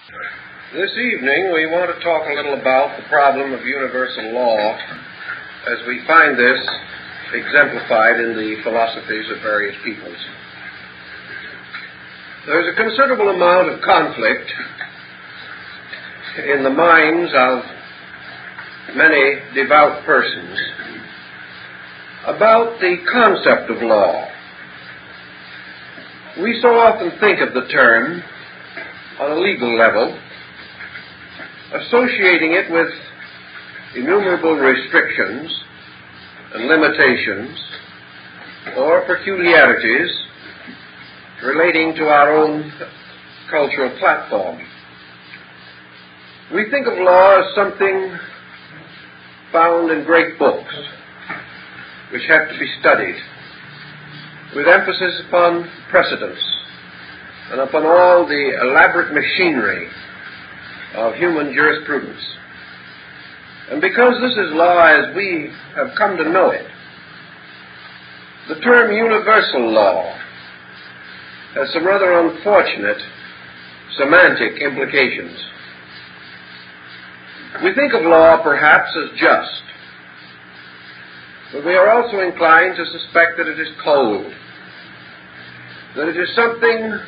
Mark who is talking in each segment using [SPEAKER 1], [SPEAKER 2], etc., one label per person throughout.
[SPEAKER 1] This evening we want to talk a little about the problem of universal law as we find this exemplified in the philosophies of various peoples. There's a considerable amount of conflict in the minds of many devout persons about the concept of law. We so often think of the term on a legal level, associating it with innumerable restrictions and limitations or peculiarities relating to our own cultural platform. We think of law as something found in great books, which have to be studied, with emphasis upon precedents and upon all the elaborate machinery of human jurisprudence. And because this is law as we have come to know it, the term universal law has some rather unfortunate semantic implications. We think of law perhaps as just, but we are also inclined to suspect that it is cold, that it is something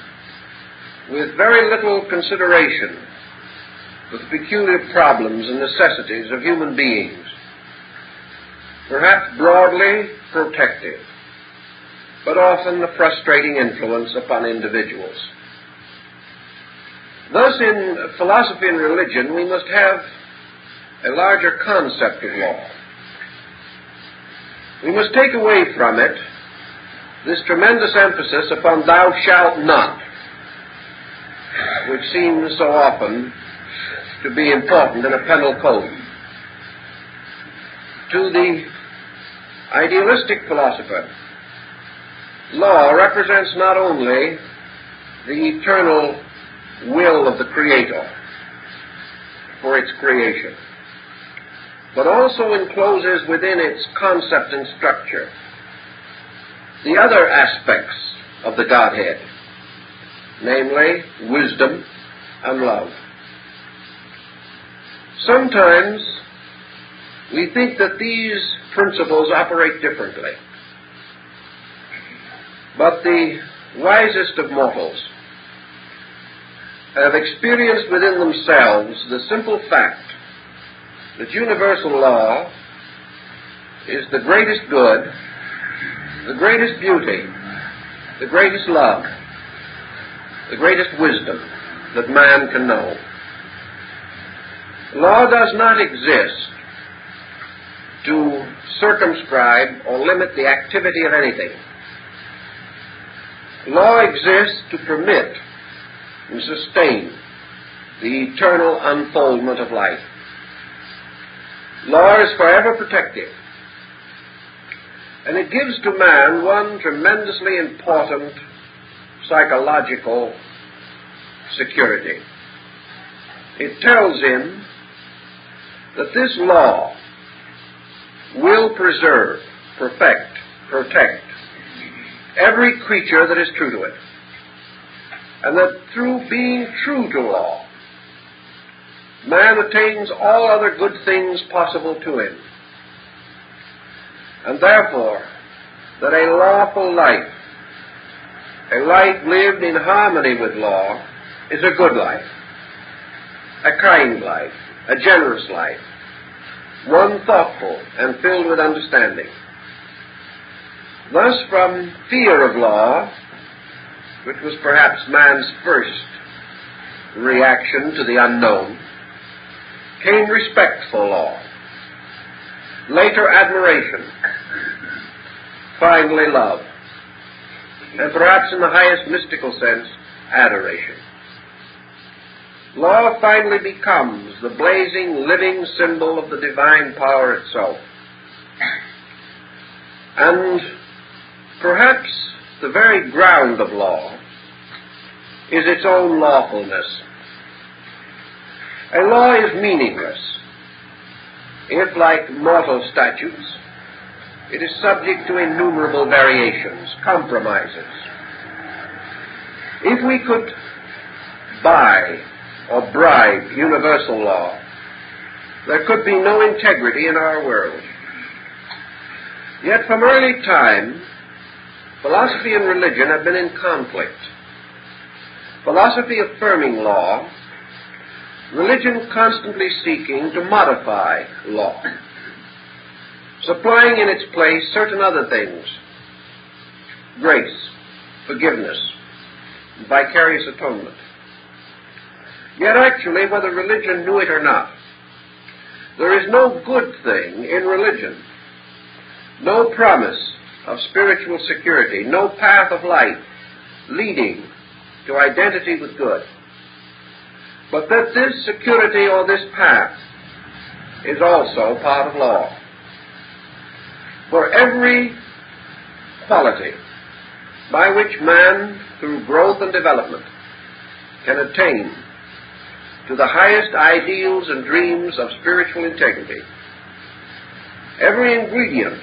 [SPEAKER 1] with very little consideration for the peculiar problems and necessities of human beings, perhaps broadly protective, but often a frustrating influence upon individuals. Thus, in philosophy and religion, we must have a larger concept of law. We must take away from it this tremendous emphasis upon thou shalt not, which seems so often to be important in a penal code. To the idealistic philosopher, law represents not only the eternal will of the Creator for its creation, but also encloses within its concept and structure the other aspects of the Godhead, namely wisdom and love. Sometimes we think that these principles operate differently, but the wisest of mortals have experienced within themselves the simple fact that universal law is the greatest good, the greatest beauty, the greatest love, the greatest wisdom that man can know. Law does not exist to circumscribe or limit the activity of anything. Law exists to permit and sustain the eternal unfoldment of life. Law is forever protective, and it gives to man one tremendously important psychological security. It tells him that this law will preserve, perfect, protect every creature that is true to it, and that through being true to law, man attains all other good things possible to him, and therefore that a lawful life, a life lived in harmony with law, is a good life, a kind life, a generous life, one thoughtful and filled with understanding. Thus, from fear of law, which was perhaps man's first reaction to the unknown, came respect for law, later admiration, finally love, and perhaps in the highest mystical sense, adoration. Law finally becomes the blazing, living symbol of the divine power itself. And perhaps the very ground of law is its own lawfulness. A law is meaningless if, like mortal statutes, it is subject to innumerable variations, compromises. If we could buy or bribe universal law, there could be no integrity in our world. Yet from early time, philosophy and religion have been in conflict. Philosophy affirming law, religion constantly seeking to modify law, supplying in its place certain other things: grace, forgiveness, vicarious atonement. Yet actually, whether religion knew it or not, there is no good thing in religion, no promise of spiritual security, no path of life leading to identity with good, but that this security or this path is also part of law. For every quality by which man, through growth and development, can attain to the highest ideals and dreams of spiritual integrity, every ingredient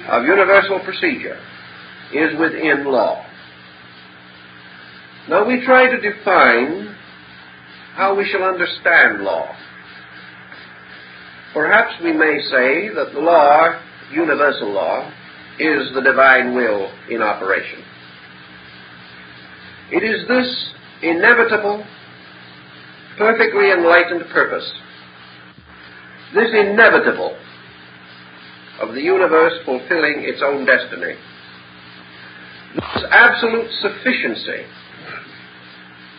[SPEAKER 1] of universal procedure is within law. Now we try to define how we shall understand law. Perhaps we may say that the law, universal law, is the divine will in operation. It is this inevitable, perfectly enlightened purpose, this inevitable of the universe fulfilling its own destiny, this absolute sufficiency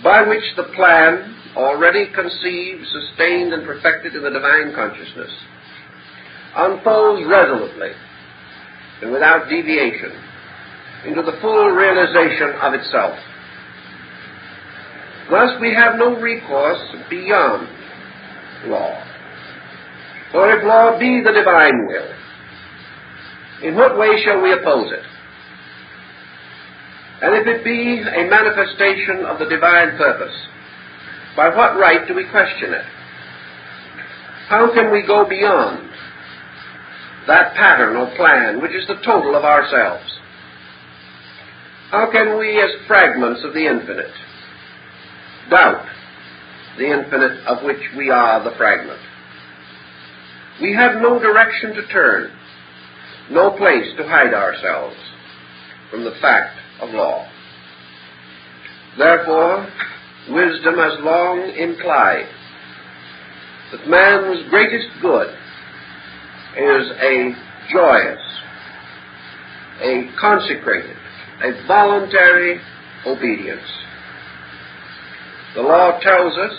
[SPEAKER 1] by which the plan, already conceived, sustained, and perfected in the divine consciousness, unfolds resolutely and without deviation into the full realization of itself. Thus we have no recourse beyond law. For if law be the divine will, in what way shall we oppose it? And if it be a manifestation of the divine purpose, by what right do we question it? How can we go beyond that pattern or plan which is the total of ourselves? How can we, as fragments of the infinite, doubt the infinite of which we are the fragment? We have no direction to turn, no place to hide ourselves from the fact of law. Therefore, wisdom has long implied that man's greatest good is a joyous, a consecrated, a voluntary obedience. The law tells us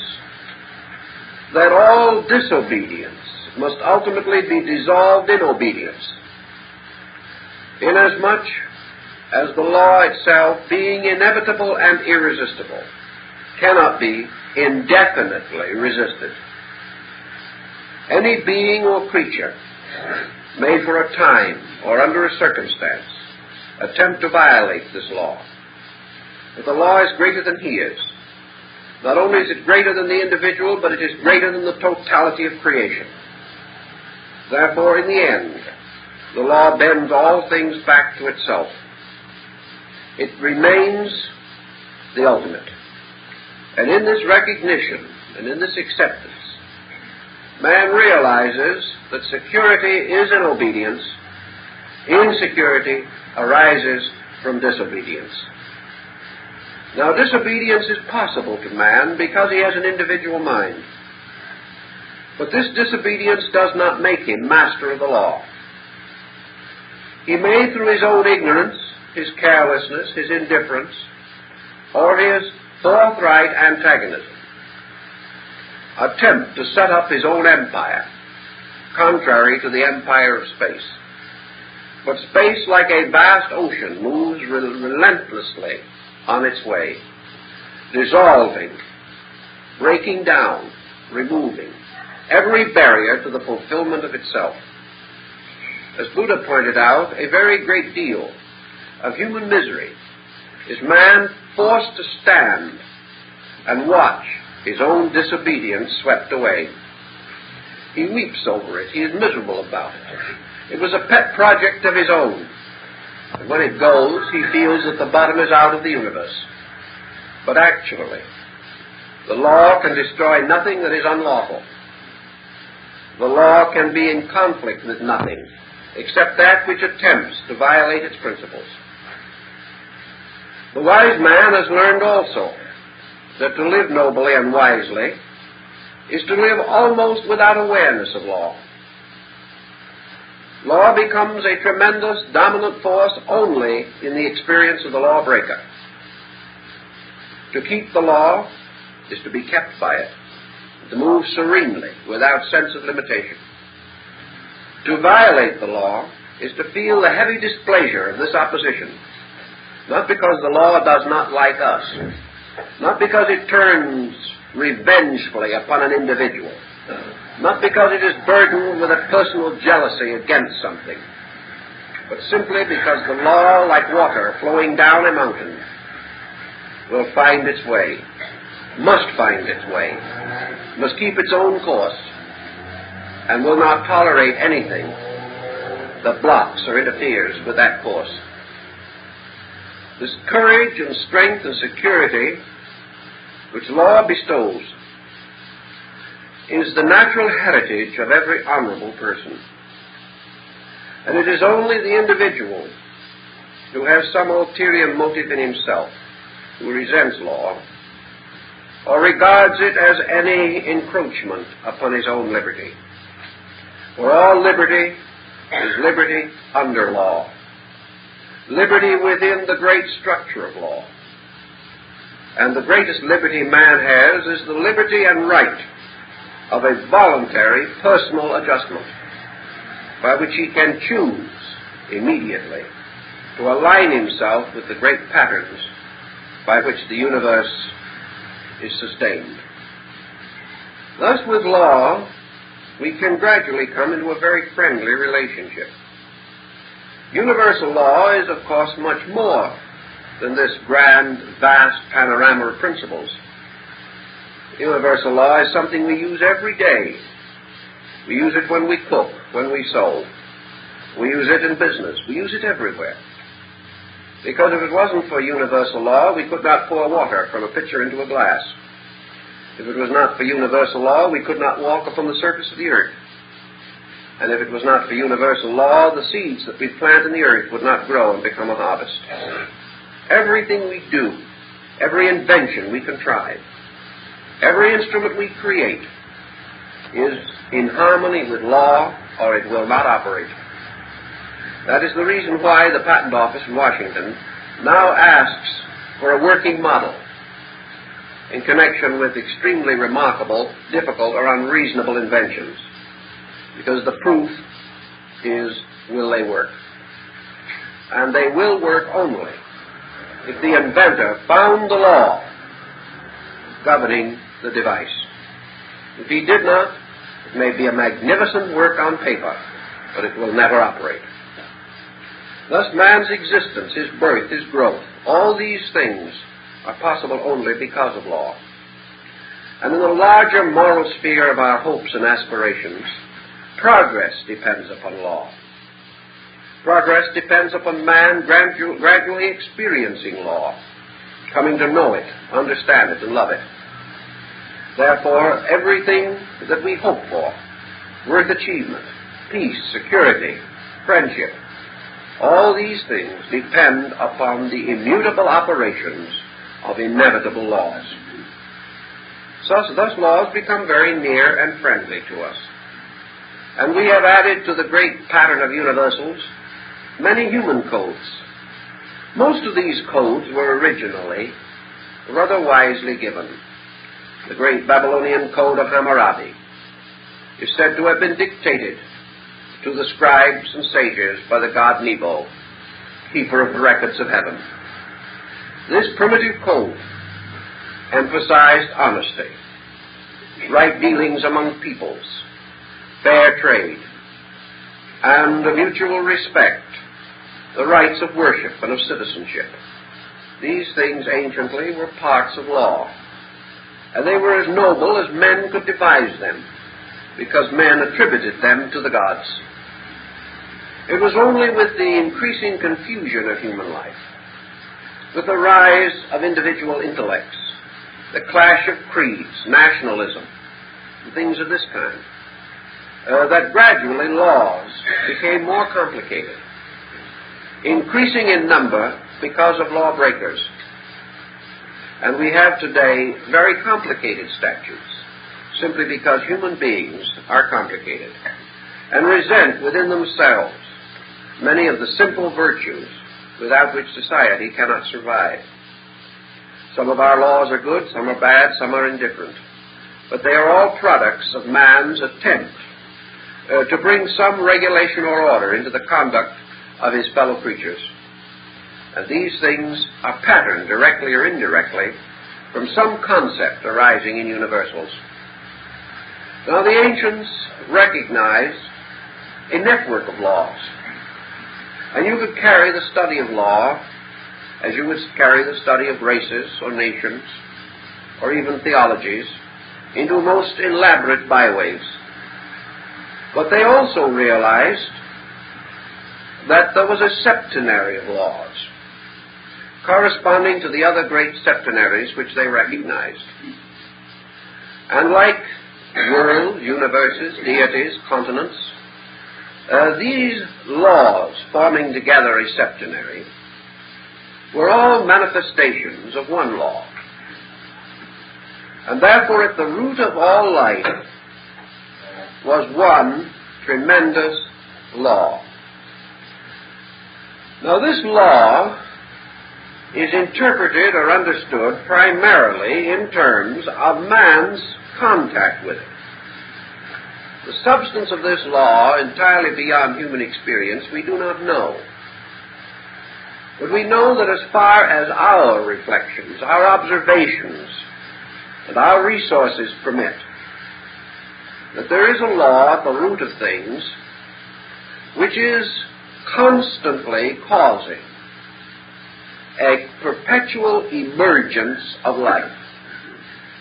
[SPEAKER 1] that all disobedience must ultimately be dissolved in obedience, inasmuch as the law itself, being inevitable and irresistible, cannot be indefinitely resisted. Any being or creature may for a time or under a circumstance attempt to violate this law. But the law is greater than he is. Not only is it greater than the individual, but it is greater than the totality of creation. Therefore, in the end, the law bends all things back to itself. It remains the ultimate. And in this recognition and in this acceptance, man realizes that security is in obedience, insecurity arises from disobedience. Now, disobedience is possible to man because he has an individual mind. But this disobedience does not make him master of the law. He may, through his own ignorance, his carelessness, his indifference, or his forthright antagonism, attempt to set up his own empire, contrary to the empire of space. But space, like a vast ocean, moves relentlessly on its way, dissolving, breaking down, removing every barrier to the fulfillment of itself. As Buddha pointed out, a very great deal of human misery is man forced to stand and watch his own disobedience swept away. He weeps over it. He is miserable about it. It was a pet project of his own. And when it goes, he feels that the bottom is out of the universe. But actually, The law can destroy nothing that is unlawful. The law can be in conflict with nothing except that which attempts to violate its principles. The wise man has learned also that to live nobly and wisely is to live almost without awareness of law. Law becomes a tremendous dominant force only in the experience of the lawbreaker. To keep the law is to be kept by it, to move serenely without sense of limitation. To violate the law is to feel the heavy displeasure of this opposition, not because the law does not like us, not because it turns revengefully upon an individual, not because it is burdened with a personal jealousy against something, but simply because the law, like water flowing down a mountain, will find its way, must find its way, must keep its own course, and will not tolerate anything that blocks or interferes with that course. This courage and strength and security which law bestows is the natural heritage of every honorable person. And it is only the individual who has some ulterior motive in himself, who resents law, or regards it as any encroachment upon his own liberty. For all liberty is liberty under law, liberty within the great structure of law. And the greatest liberty man has is the liberty and right of a voluntary personal adjustment by which he can choose immediately to align himself with the great patterns by which the universe is sustained. Thus, with law, we can gradually come into a very friendly relationship. Universal law is, of course, much more than this grand, vast panorama of principles. Universal law is something we use every day. We use it when we cook, when we sew. We use it in business. We use it everywhere. Because if it wasn't for universal law, we could not pour water from a pitcher into a glass. If it was not for universal law, we could not walk upon the surface of the earth. And if it was not for universal law, the seeds that we plant in the earth would not grow and become a harvest. Everything we do, every invention we contrive, every instrument we create is in harmony with law, or it will not operate. That is the reason why the Patent Office in Washington now asks for a working model in connection with extremely remarkable, difficult, or unreasonable inventions. Because the proof is, will they work? And they will work only if the inventor found the law governing the device. If he did not, it may be a magnificent work on paper, but it will never operate. Thus, man's existence, his birth, his growth, all these things are possible only because of law. And in the larger moral sphere of our hopes and aspirations, progress depends upon law. Progress depends upon man gradually experiencing law, coming to know it, understand it, and love it. Therefore, everything that we hope for, worth achievement, peace, security, friendship, all these things depend upon the immutable operations of inevitable laws. Thus laws become very near and friendly to us. And we have added to the great pattern of universals many human codes. Most of these codes were originally rather wisely given. The great Babylonian code of Hammurabi is said to have been dictated to the scribes and sages by the god Nebo, keeper of the records of heaven. This primitive code emphasized honesty, right dealings among peoples, fair trade, and a mutual respect, the rights of worship and of citizenship. These things anciently were parts of law, and they were as noble as men could devise them, because men attributed them to the gods. It was only with the increasing confusion of human life, with the rise of individual intellects, the clash of creeds, nationalism, and things of this kind, that gradually laws became more complicated, increasing in number because of lawbreakers. And we have today very complicated statutes, simply because human beings are complicated and resent within themselves many of the simple virtues without which society cannot survive. Some of our laws are good, some are bad, some are indifferent, but they are all products of man's attempt to bring some regulation or order into the conduct of his fellow creatures. And these things are patterned, directly or indirectly, from some concept arising in universals. Now, the ancients recognized a network of laws, and you could carry the study of law as you would carry the study of races or nations or even theologies into most elaborate byways. But they also realized that there was a septenary of laws corresponding to the other great septenaries which they recognized. And like worlds, universes, deities, continents, these laws forming together a septenary were all manifestations of one law. And therefore at the root of all life was one tremendous law. Now this law is interpreted or understood primarily in terms of man's contact with it. The substance of this law, entirely beyond human experience, we do not know. But we know that as far as our reflections, our observations, and our resources permit, that there is a law at the root of things which is constantly causing a perpetual emergence of life.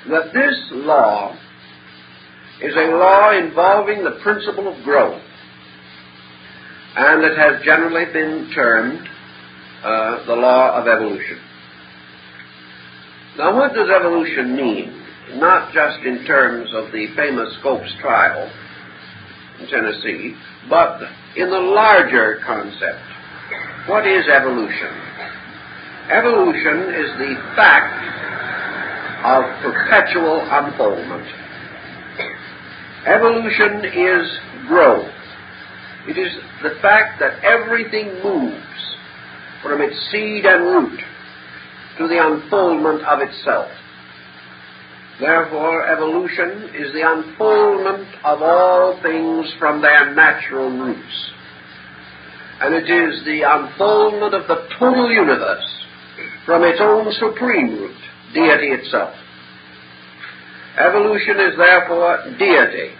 [SPEAKER 1] That this law is a law involving the principle of growth, and it has generally been termed the law of evolution. Now, what does evolution mean? Not just in terms of the famous Scopes trial in Tennessee, but in the larger concept. What is evolution? Evolution is the fact of perpetual unfoldment. Evolution is growth. It is the fact that everything moves from its seed and root to the unfoldment of itself. Therefore, evolution is the unfoldment of all things from their natural roots. And it is the unfoldment of the total universe from its own supreme root, deity itself. Evolution is therefore deity,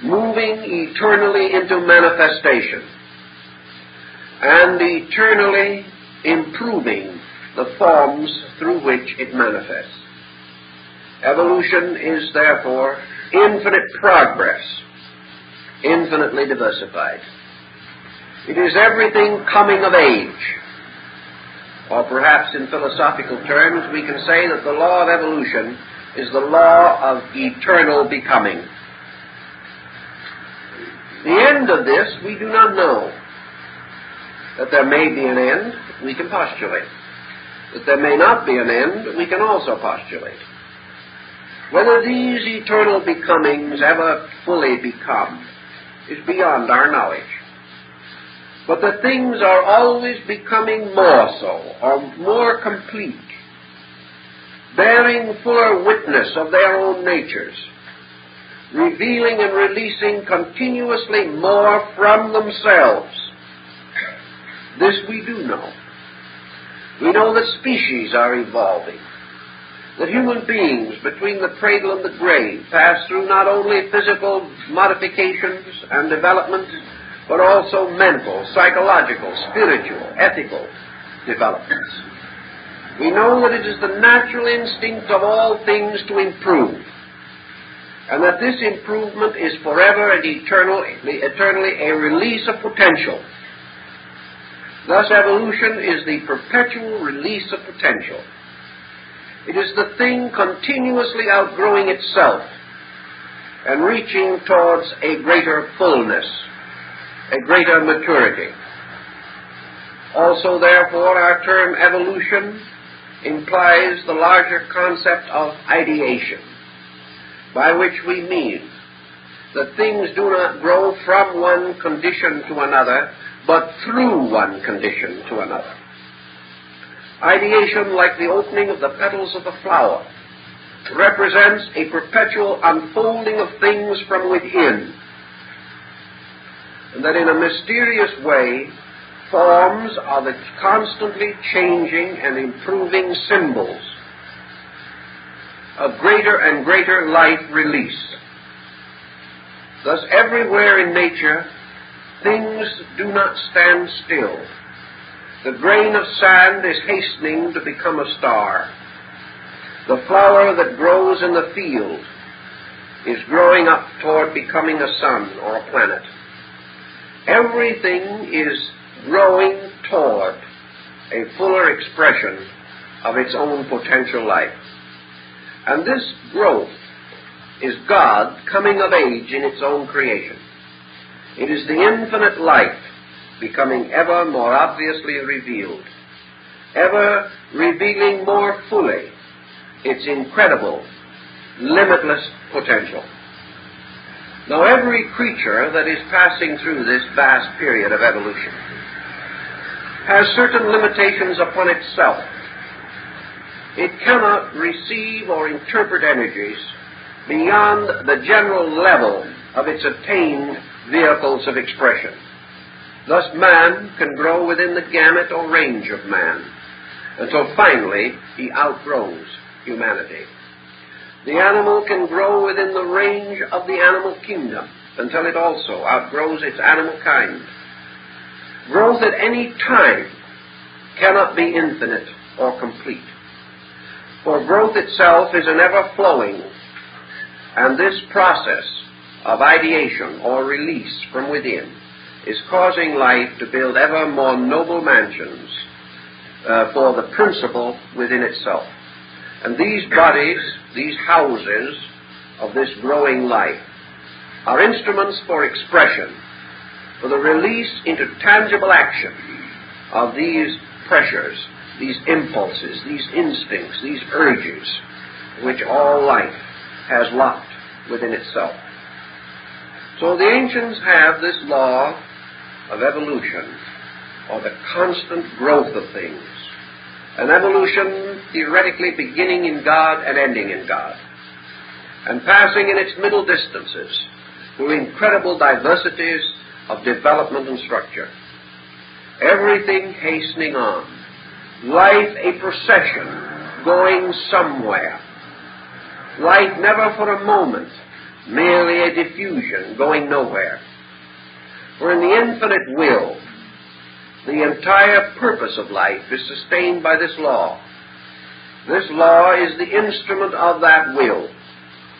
[SPEAKER 1] moving eternally into manifestation and eternally improving the forms through which it manifests. Evolution is therefore infinite progress, infinitely diversified. It is everything coming of age. Or perhaps in philosophical terms, we can say that the law of evolution is the law of eternal becoming. The end of this we do not know. That there may be an end, we can postulate. That there may not be an end, we can also postulate. Whether these eternal becomings ever fully become is beyond our knowledge. But that things are always becoming more so, or more complete, bearing fuller witness of their own natures, revealing and releasing continuously more from themselves. This we do know. We know that species are evolving, that human beings between the cradle and the grave pass through not only physical modifications and developments, but also mental, psychological, spiritual, ethical developments. We know that it is the natural instinct of all things to improve, and that this improvement is forever and eternally a release of potential. Thus, evolution is the perpetual release of potential. It is the thing continuously outgrowing itself and reaching towards a greater fullness, a greater maturity. Also, therefore, our term evolution implies the larger concept of ideation, by which we mean that things do not grow from one condition to another, but through one condition to another. Ideation, like the opening of the petals of a flower, represents a perpetual unfolding of things from within, and that in a mysterious way, forms are the constantly changing and improving symbols of greater and greater life release. Thus, everywhere in nature, things do not stand still. The grain of sand is hastening to become a star. The flower that grows in the field is growing up toward becoming a sun or a planet. Everything is growing toward a fuller expression of its own potential life. And this growth is God coming of age in its own creation. It is the infinite life becoming ever more obviously revealed, ever revealing more fully its incredible, limitless potential. Now, every creature that is passing through this vast period of evolution has certain limitations upon itself. It cannot receive or interpret energies beyond the general level of its attained vehicles of expression. Thus, man can grow within the gamut or range of man until finally he outgrows humanity. The animal can grow within the range of the animal kingdom until it also outgrows its animal kind. Growth at any time cannot be infinite or complete, for growth itself is an ever-flowing, and this process of ideation or release from within is causing life to build ever more noble mansions for the principle within itself. And these bodies, these houses of this growing life, are instruments for expression, for the release into tangible action of these pressures, these impulses, these instincts, these urges, which all life has locked within itself. So the ancients have this law of evolution, or the constant growth of things, an evolution theoretically beginning in God and ending in God, and passing in its middle distances through incredible diversities of development and structure. Everything hastening on, life a procession going somewhere, life never for a moment merely a diffusion going nowhere. For in the infinite will, the entire purpose of life is sustained by this law. This law is the instrument of that will,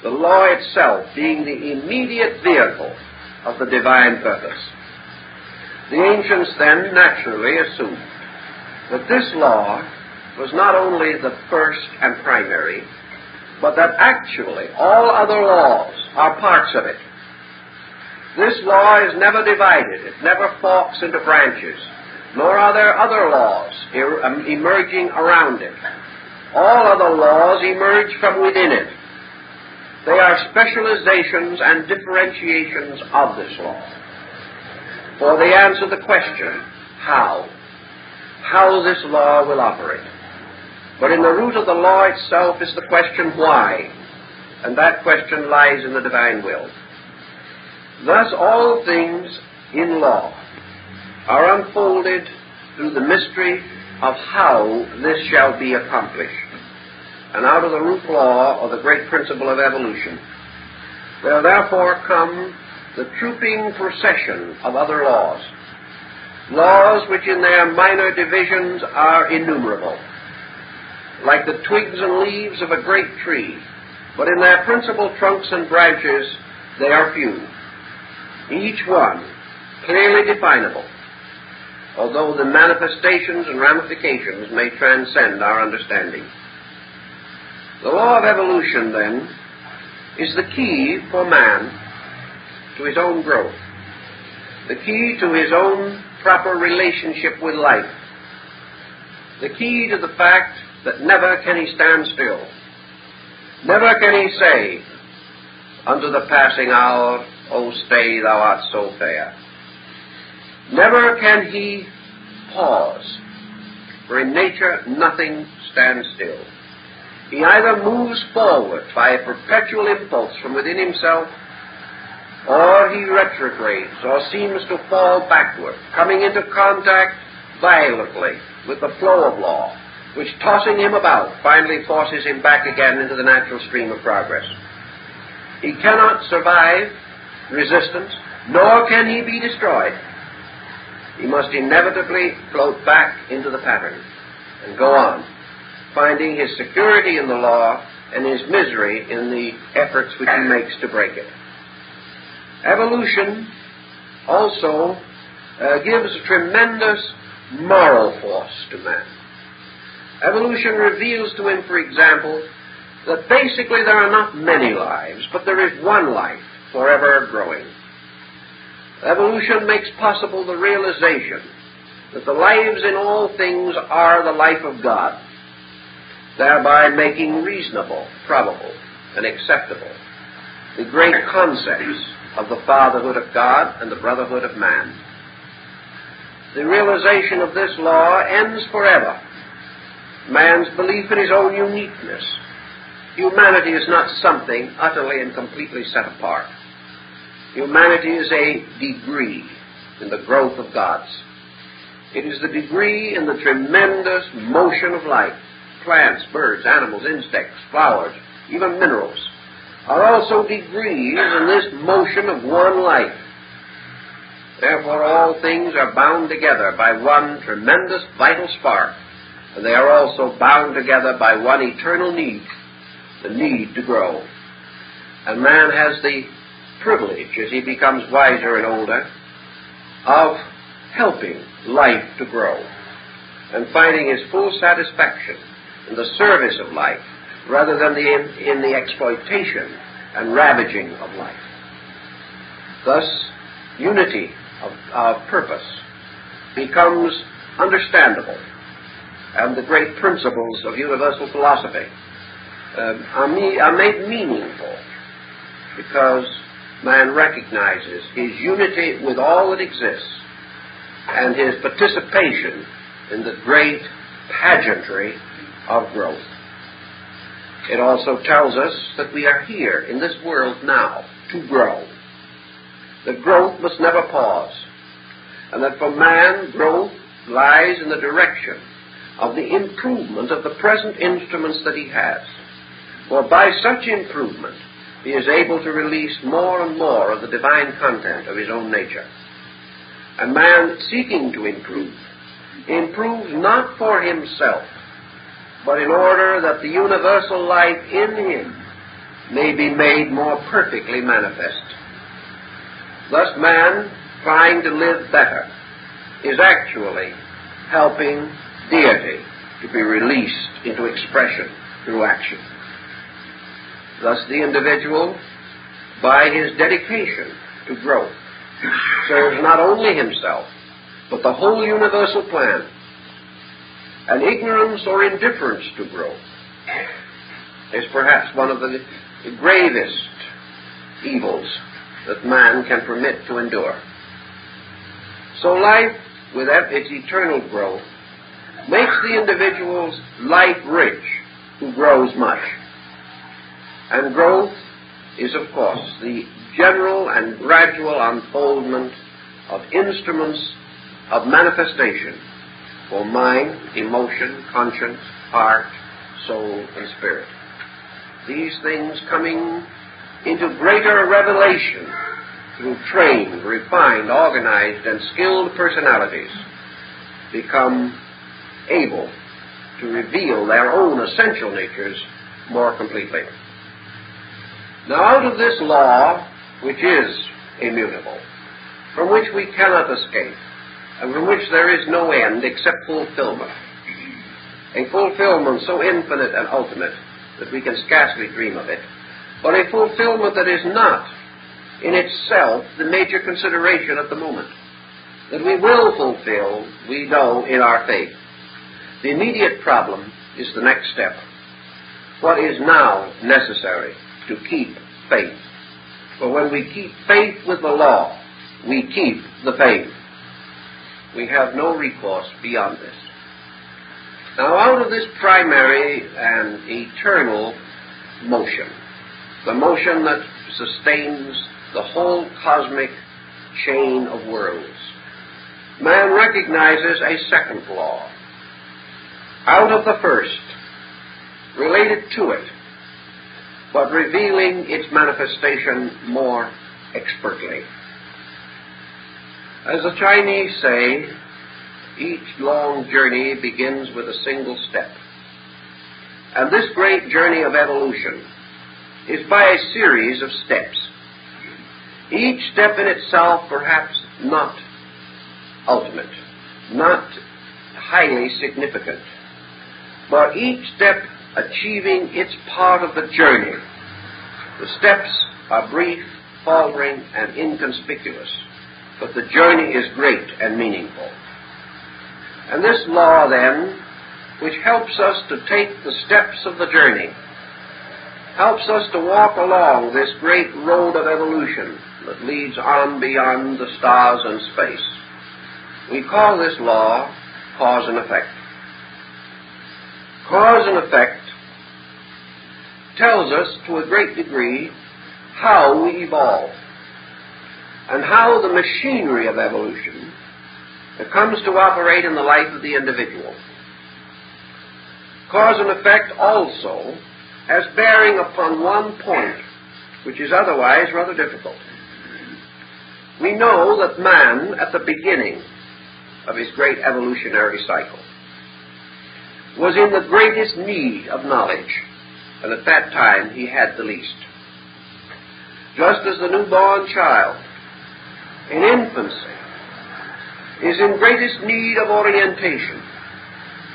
[SPEAKER 1] the law itself being the immediate vehicle of the divine purpose. The ancients then naturally assumed that this law was not only the first and primary, but that actually all other laws are parts of it. This law is never divided, it never forks into branches, nor are there other laws emerging around it. All other laws emerge from within it. They are specializations and differentiations of this law. For they answer the question, how this law will operate. But in the root of the law itself is the question, why? And that question lies in the divine will. Thus all things in law are unfolded through the mystery of how this shall be accomplished. And out of the root law, or the great principle of evolution, there therefore come the trooping procession of other laws, laws which in their minor divisions are innumerable, like the twigs and leaves of a great tree, but in their principal trunks and branches they are few, each one clearly definable, although the manifestations and ramifications may transcend our understanding. The law of evolution, then, is the key for man to his own growth, the key to his own proper relationship with life, the key to the fact that never can he stand still, never can he say, unto the passing hour, O stay, thou art so fair. Never can he pause, for in nature nothing stands still. He either moves forward by a perpetual impulse from within himself, or he retrogrades, or seems to fall backward, coming into contact violently with the flow of law, which, tossing him about, finally forces him back again into the natural stream of progress. He cannot survive resistance, nor can he be destroyed. He must inevitably float back into the pattern and go on, finding his security in the law and his misery in the efforts which he makes to break it. Evolution also gives a tremendous moral force to man. Evolution reveals to him, for example, that basically there are not many lives, but there is one life forever growing. Evolution makes possible the realization that the lives in all things are the life of God, thereby making reasonable, probable, and acceptable the great concepts of the fatherhood of God and the brotherhood of man. The realization of this law ends forever man's belief in his own uniqueness. Humanity is not something utterly and completely set apart. Humanity is a degree in the growth of God's. It is the degree in the tremendous motion of life. Plants, birds, animals, insects, flowers, even minerals are also degrees in this motion of one life. Therefore, all things are bound together by one tremendous vital spark, and they are also bound together by one eternal need, the need to grow. And man has the privilege, as he becomes wiser and older, of helping life to grow and finding his full satisfaction in the service of life rather than in the exploitation and ravaging of life. Thus, unity of purpose becomes understandable, and the great principles of universal philosophy are made meaningful because man recognizes his unity with all that exists and his participation in the great pageantry of growth. It also tells us that we are here in this world now to grow. That growth must never pause, and that for man, growth lies in the direction of the improvement of the present instruments that he has. For by such improvement, he is able to release more and more of the divine content of his own nature. And man, seeking to improve, improves not for himself, but in order that the universal life in him may be made more perfectly manifest. Thus man, trying to live better, is actually helping deity to be released into expression through action. Thus the individual, by his dedication to growth, serves not only himself, but the whole universal plan. And ignorance or indifference to growth is perhaps one of the gravest evils that man can permit to endure. So life, with its eternal growth, makes the individual's life rich who grows much. And growth is, of course, the general and gradual unfoldment of instruments of manifestation for mind, emotion, conscience, heart, soul, and spirit. These things coming into greater revelation through trained, refined, organized, and skilled personalities become able to reveal their own essential natures more completely. Now, out of this law, which is immutable, from which we cannot escape, and from which there is no end except fulfillment, a fulfillment so infinite and ultimate that we can scarcely dream of it, but a fulfillment that is not in itself the major consideration at the moment, that we will fulfill, we know, in our faith. The immediate problem is the next step. What is now necessary to keep faith? For when we keep faith with the law, we keep the faith. We have no recourse beyond this. Now, out of this primary and eternal motion, the motion that sustains the whole cosmic chain of worlds, man recognizes a second law. Out of the first, related to it, but revealing its manifestation more expertly. As the Chinese say, each long journey begins with a single step. And this great journey of evolution is by a series of steps. Each step in itself perhaps not ultimate, not highly significant, but each step achieving its part of the journey. The steps are brief, faltering, and inconspicuous, but the journey is great and meaningful. And this law, then, which helps us to take the steps of the journey, helps us to walk along this great road of evolution that leads on beyond the stars and space. We call this law cause and effect. Cause and effect tells us to a great degree how we evolve and how the machinery of evolution comes to operate in the life of the individual. Cause and effect also has bearing upon one point which is otherwise rather difficult. We know that man, at the beginning of his great evolutionary cycle, was in the greatest need of knowledge, and at that time he had the least. Just as the newborn child in infancy is in greatest need of orientation,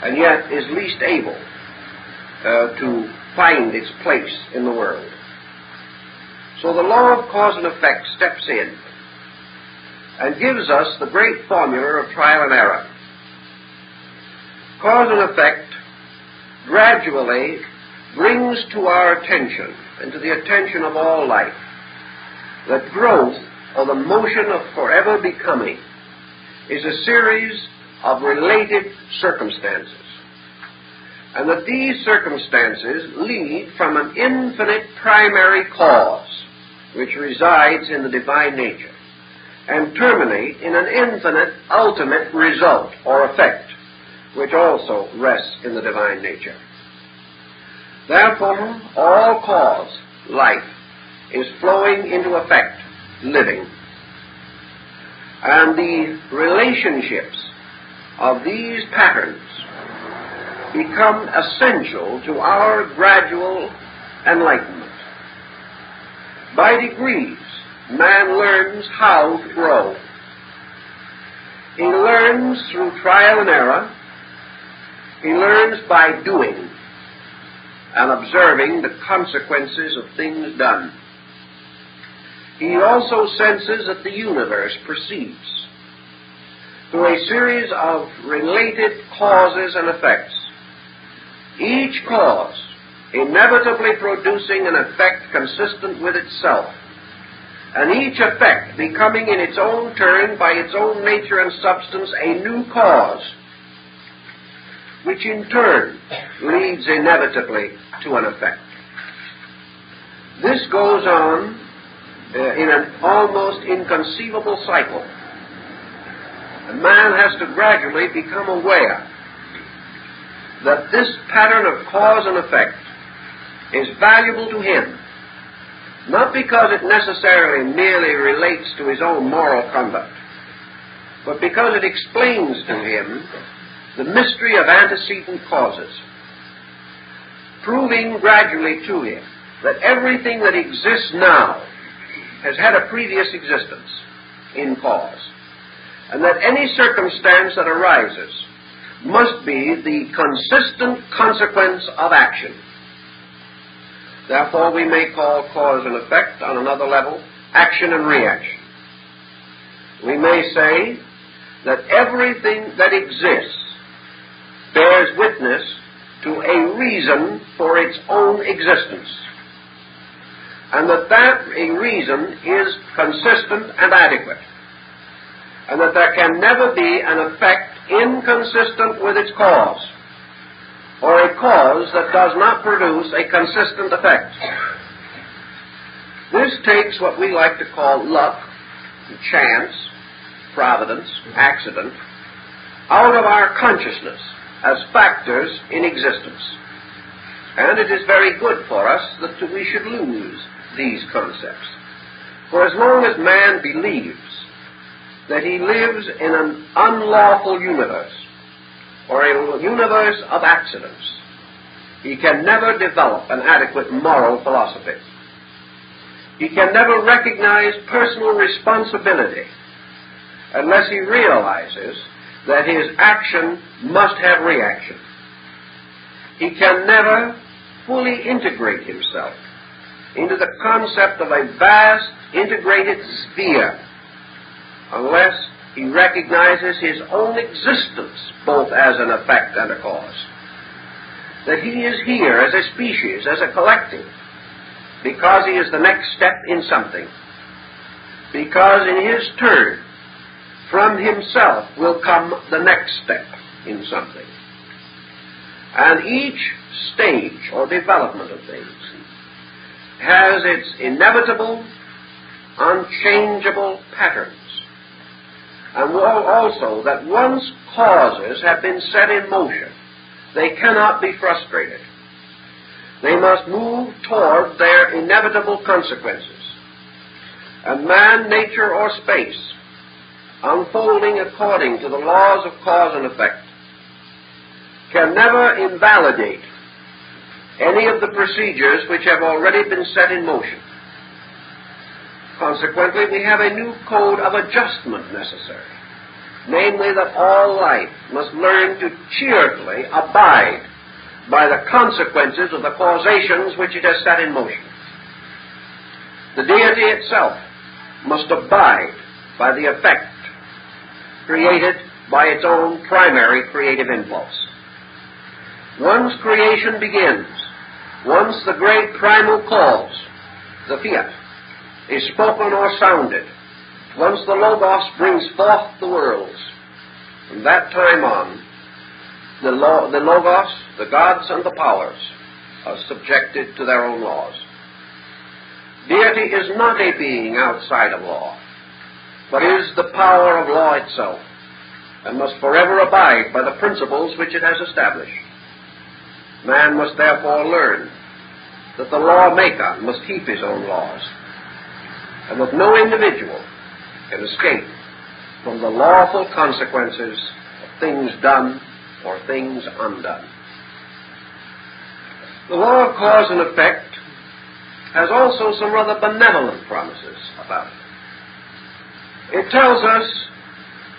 [SPEAKER 1] and yet is least able to find its place in the world. So the law of cause and effect steps in and gives us the great formula of trial and error. Cause and effect gradually brings to our attention and to the attention of all life that growth, or the motion of forever becoming, is a series of related circumstances, and that these circumstances lead from an infinite primary cause which resides in the divine nature and terminate in an infinite ultimate result or effect which also rests in the divine nature. Therefore, all cause, life, is flowing into effect, living. And the relationships of these patterns become essential to our gradual enlightenment. By degrees, man learns how to grow. He learns through trial and error. He learns by doing and observing the consequences of things done. He also senses that the universe proceeds through a series of related causes and effects, each cause inevitably producing an effect consistent with itself, and each effect becoming in its own turn, by its own nature and substance, a new cause, which in turn leads inevitably to an effect. This goes on in an almost inconceivable cycle. And man has to gradually become aware that this pattern of cause and effect is valuable to him, not because it necessarily merely relates to his own moral conduct, but because it explains to him the mystery of antecedent causes, proving gradually to him that everything that exists now has had a previous existence in cause, and that any circumstance that arises must be the consistent consequence of action. Therefore, we may call cause and effect on another level action and reaction. We may say that everything that exists bears witness to a reason for its own existence, and that a reason is consistent and adequate, and that there can never be an effect inconsistent with its cause, or a cause that does not produce a consistent effect. This takes what we like to call luck, chance, providence, accident, out of our consciousness as factors in existence. And it is very good for us that we should lose these concepts. For as long as man believes that he lives in an unlawful universe, or a universe of accidents, he can never develop an adequate moral philosophy. He can never recognize personal responsibility unless he realizes that his action must have reaction. He can never fully integrate himself into the concept of a vast integrated sphere unless he recognizes his own existence both as an effect and a cause. That he is here as a species, as a collective, because he is the next step in something. Because in his turn, from himself will come the next step in something. And each stage or development of things has its inevitable, unchangeable patterns. And also that once causes have been set in motion, they cannot be frustrated. They must move toward their inevitable consequences. And man, nature, or space, unfolding according to the laws of cause and effect, can never invalidate any of the procedures which have already been set in motion. Consequently, we have a new code of adjustment necessary, namely that all life must learn to cheerfully abide by the consequences of the causations which it has set in motion. The deity itself must abide by the effect created by its own primary creative impulse. Once creation begins, once the great primal cause, the fiat, is spoken or sounded, once the Logos brings forth the worlds, from that time on, the Logos, the gods and the powers, are subjected to their own laws. Deity is not a being outside of law, but is the power of law itself, and must forever abide by the principles which it has established. Man must therefore learn that the lawmaker must keep his own laws, and that no individual can escape from the lawful consequences of things done or things undone. The law of cause and effect has also some rather benevolent promises about it. It tells us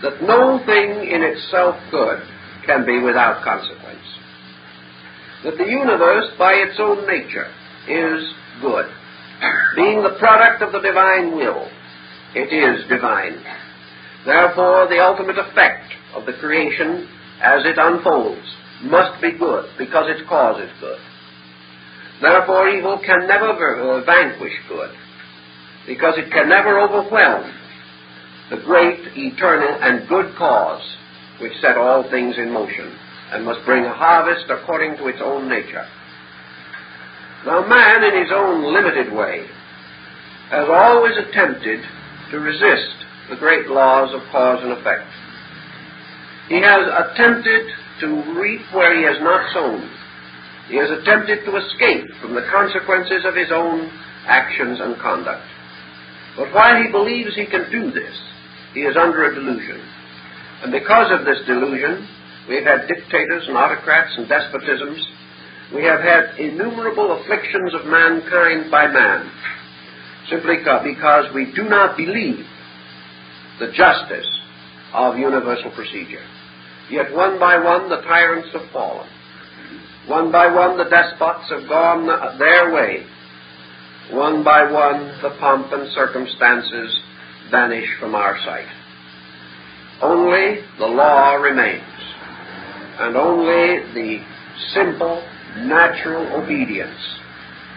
[SPEAKER 1] that no thing in itself good can be without consequence. That the universe, by its own nature, is good. Being the product of the divine will, it is divine. Therefore, the ultimate effect of the creation as it unfolds must be good, because its cause is good. Therefore, evil can never vanquish good, because it can never overwhelm the great, eternal, and good cause which set all things in motion and must bring a harvest according to its own nature. Now, man, in his own limited way, has always attempted to resist the great laws of cause and effect. He has attempted to reap where he has not sown. He has attempted to escape from the consequences of his own actions and conduct. But while he believes he can do this, he is under a delusion. And because of this delusion, we've had dictators and autocrats and despotisms. We have had innumerable afflictions of mankind by man, simply because we do not believe the justice of universal procedure. Yet one by one the tyrants have fallen. One by one the despots have gone their way, one by one the pomp and circumstances vanish from our sight. Only the law remains, and only the simple, natural obedience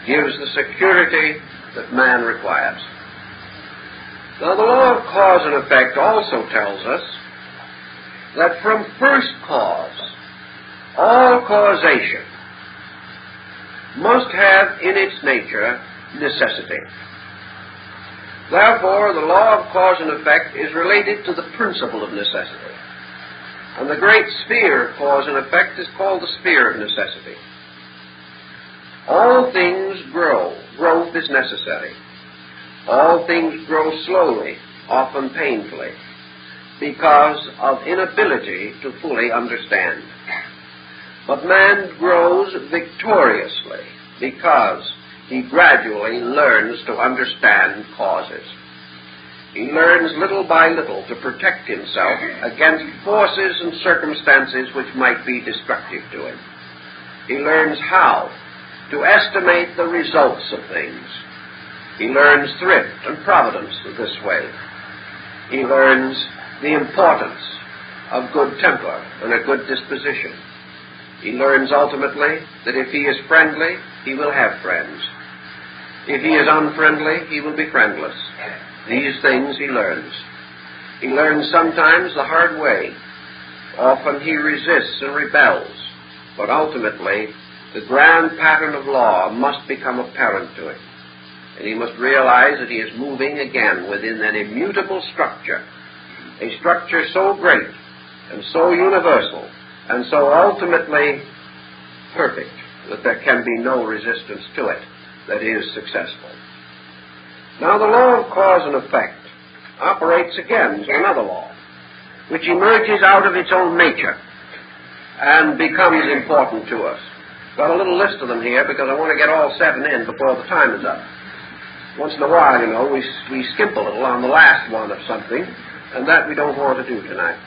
[SPEAKER 1] gives the security that man requires. Now, the law of cause and effect also tells us that from first cause, all causation must have in its nature necessity. Therefore, the law of cause and effect is related to the principle of necessity. And the great sphere of cause and effect is called the sphere of necessity. All things grow. Growth is necessary. All things grow slowly, often painfully, because of inability to fully understand. But man grows victoriously because he gradually learns to understand causes. He learns little by little to protect himself against forces and circumstances which might be destructive to him. He learns how to estimate the results of things. He learns thrift and providence this way. He learns the importance of good temper and a good disposition. He learns ultimately that if he is friendly, he will have friends. If he is unfriendly, he will be friendless. These things he learns. He learns sometimes the hard way. Often he resists and rebels, but ultimately the grand pattern of law must become apparent to him, and he must realize that he is moving again within an immutable structure, a structure so great and so universal and so ultimately perfect that there can be no resistance to it that is successful. Now, the law of cause and effect operates again to another law, which emerges out of its own nature and becomes important to us. Got a little list of them here because I want to get all 7 in before the time is up. Once in a while, you know, we skimp a little on the last one of something, and that we don't want to do tonight.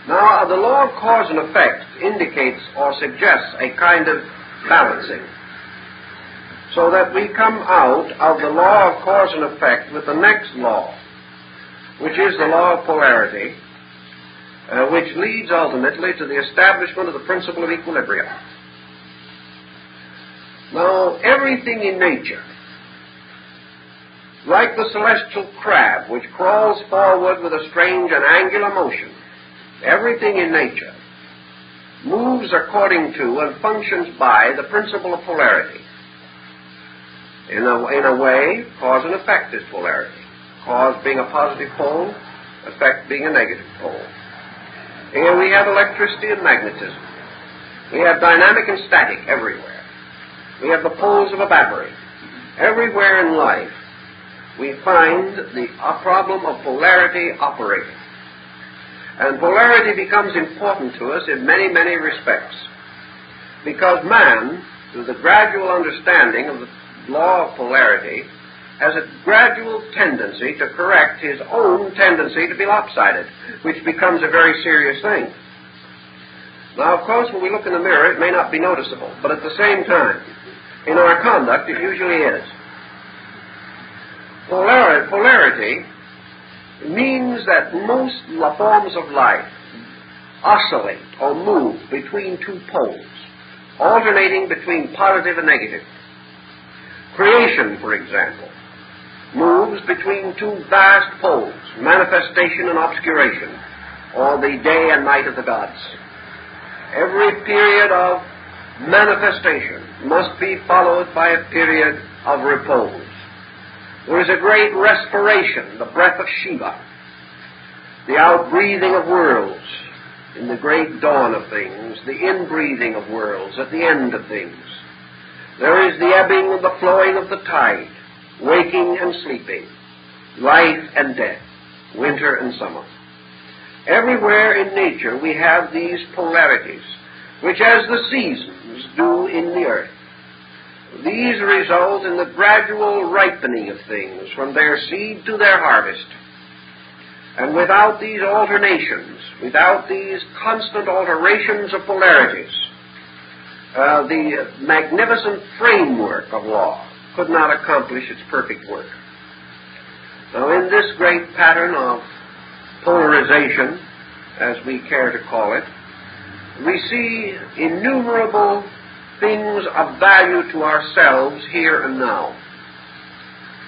[SPEAKER 1] Now, the law of cause and effect indicates or suggests a kind of balancing, so that we come out of the law of cause and effect with the next law, which is the law of polarity, which leads ultimately to the establishment of the principle of equilibrium. Now, everything in nature, like the celestial crab, which crawls forward with a strange and angular motion, everything in nature moves according to and functions by the principle of polarity. In a way, cause and effect is polarity. Cause being a positive pole, effect being a negative pole. Here we have electricity and magnetism. We have dynamic and static everywhere. We have the poles of a battery. Everywhere in life, we find the problem of polarity operating. And polarity becomes important to us in many, many respects, because man, through the gradual understanding of the law of polarity, has a gradual tendency to correct his own tendency to be lopsided, which becomes a very serious thing. Now, of course, when we look in the mirror, it may not be noticeable, but at the same time, in our conduct, it usually is. Polarity means that most forms of life oscillate or move between 2 poles, alternating between positive and negative. Creation, for example, moves between 2 vast poles, manifestation and obscuration, or the day and night of the gods. Every period of manifestation must be followed by a period of repose. There is a great respiration, the breath of Shiva, the outbreathing of worlds in the great dawn of things, the inbreathing of worlds at the end of things. There is the ebbing and the flowing of the tide, waking and sleeping, life and death, winter and summer. Everywhere in nature we have these polarities, which as the seasons do in the earth. These result in the gradual ripening of things from their seed to their harvest. And without these alternations, without these constant alterations of polarities, the magnificent framework of law could not accomplish its perfect work. Now, in this great pattern of polarization, as we care to call it, we see innumerable things of value to ourselves here and now.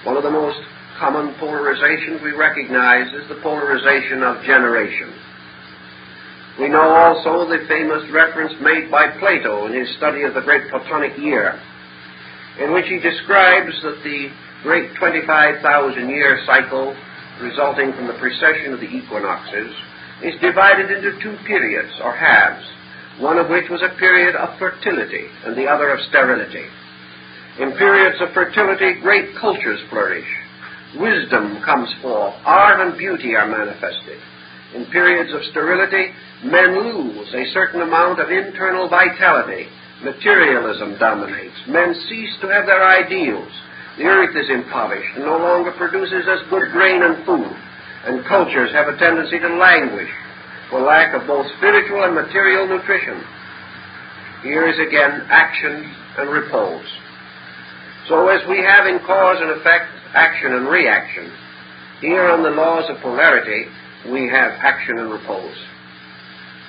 [SPEAKER 1] One of the most common polarizations we recognize is the polarization of generation. We know also the famous reference made by Plato in his study of the great Platonic year, in which he describes that the great 25,000-year cycle resulting from the precession of the equinoxes is divided into two periods, or halves, one of which was a period of fertility and the other of sterility. In periods of fertility, great cultures flourish. Wisdom comes forth. Art and beauty are manifested. In periods of sterility, men lose a certain amount of internal vitality. Materialism dominates. Men cease to have their ideals. The earth is impoverished and no longer produces as good grain and food, and cultures have a tendency to languish for lack of both spiritual and material nutrition. Here is again action and repose. So as we have in cause and effect action and reaction, here on the laws of polarity we have action and repose.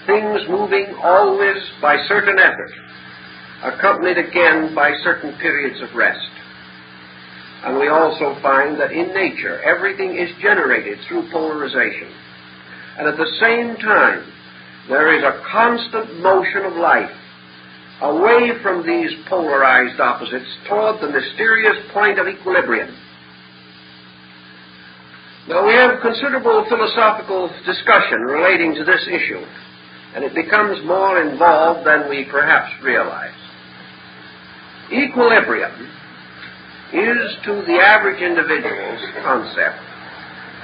[SPEAKER 1] Things moving always by certain effort, accompanied again by certain periods of rest. And we also find that in nature everything is generated through polarization. And at the same time, there is a constant motion of life away from these polarized opposites toward the mysterious point of equilibrium. Now, we have considerable philosophical discussion relating to this issue, and it becomes more involved than we perhaps realize. Equilibrium is, to the average individual's concept,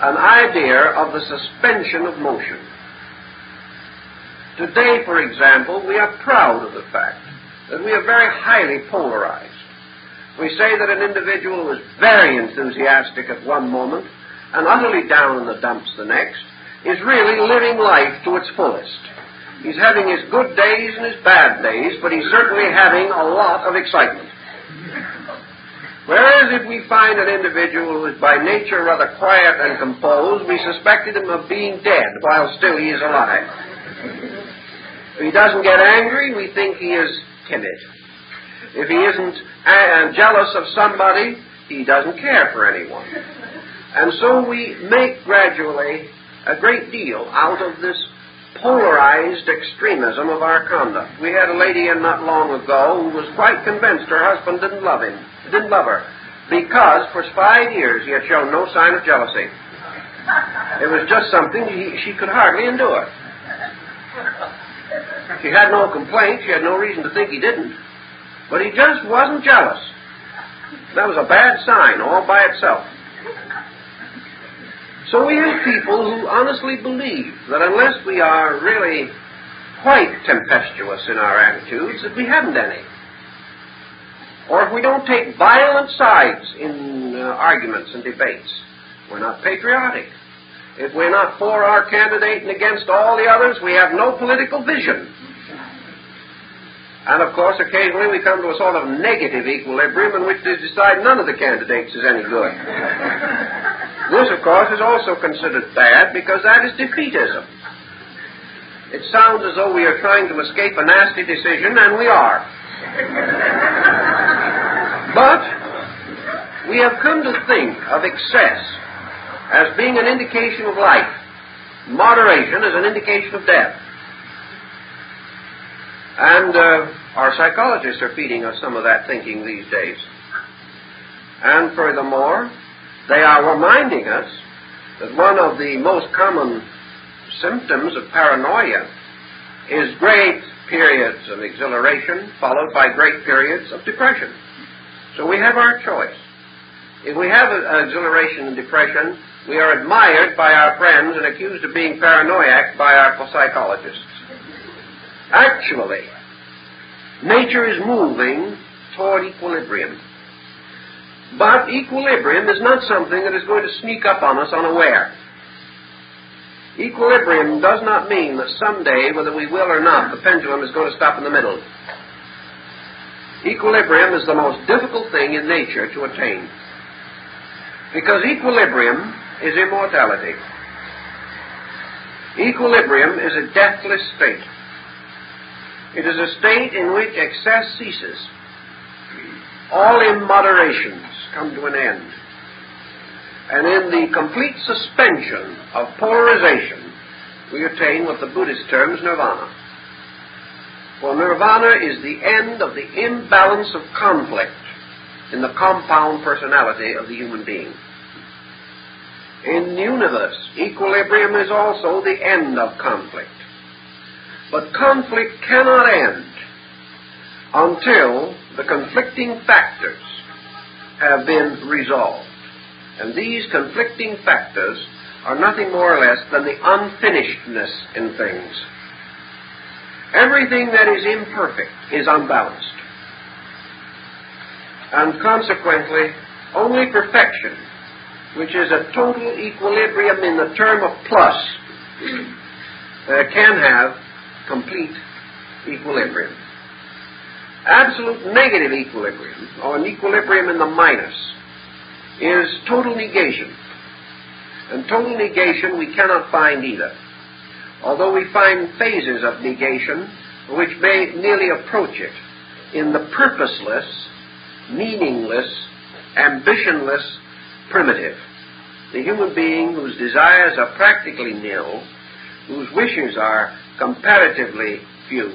[SPEAKER 1] an idea of the suspension of motion. Today, for example, we are proud of the fact that we are very highly polarized. We say that an individual is very enthusiastic at one moment and utterly down in the dumps the next is really living life to its fullest. He's having his good days and his bad days, but he's certainly having a lot of excitement. Whereas if we find an individual who is by nature rather quiet and composed, we suspected him of being dead while still he is alive. If he doesn't get angry, we think he is timid. If he isn't jealous of somebody, he doesn't care for anyone. And so we make gradually a great deal out of this polarized extremism of our conduct. We had a lady in not long ago who was quite convinced her husband didn't love her, because for 5 years he had shown no sign of jealousy. It was just something she could hardly endure. She had no complaint, she had no reason to think he didn't, but he just wasn't jealous. That was a bad sign all by itself. So we have people who honestly believe that unless we are really quite tempestuous in our attitudes, that we haven't any. Or if we don't take violent sides in arguments and debates, we're not patriotic. If we're not for our candidate and against all the others, we have no political vision. And of course, occasionally we come to a sort of negative equilibrium in which they decide none of the candidates is any good. This, of course, is also considered bad because that is defeatism. It sounds as though we are trying to escape a nasty decision, and we are. But we have come to think of excess as being an indication of life, moderation as an indication of death. And our psychologists are feeding us some of that thinking these days. And furthermore, they are reminding us that one of the most common symptoms of paranoia is great periods of exhilaration followed by great periods of depression. So we have our choice. If we have exhilaration and depression, we are admired by our friends and accused of being paranoiac by our psychologists. Actually, nature is moving toward equilibrium. But equilibrium is not something that is going to sneak up on us unaware. Equilibrium does not mean that someday, whether we will or not, the pendulum is going to stop in the middle. Equilibrium is the most difficult thing in nature to attain, because equilibrium is immortality. Equilibrium is a deathless state. It is a state in which excess ceases. All immoderations come to an end. And in the complete suspension of polarization, we attain what the Buddhist terms nirvana. For nirvana is the end of the imbalance of conflict in the compound personality of the human being. In the universe, equilibrium is also the end of conflict. But conflict cannot end until the conflicting factors have been resolved. And these conflicting factors are nothing more or less than the unfinishedness in things. Everything that is imperfect is unbalanced. And consequently, only perfection, which is a total equilibrium in the term of plus, can have complete equilibrium. Absolute negative equilibrium, or an equilibrium in the minus, is total negation. And total negation we cannot find either, although we find phases of negation which may nearly approach it in the purposeless, meaningless, ambitionless primitive, the human being whose desires are practically nil, whose wishes are comparatively few,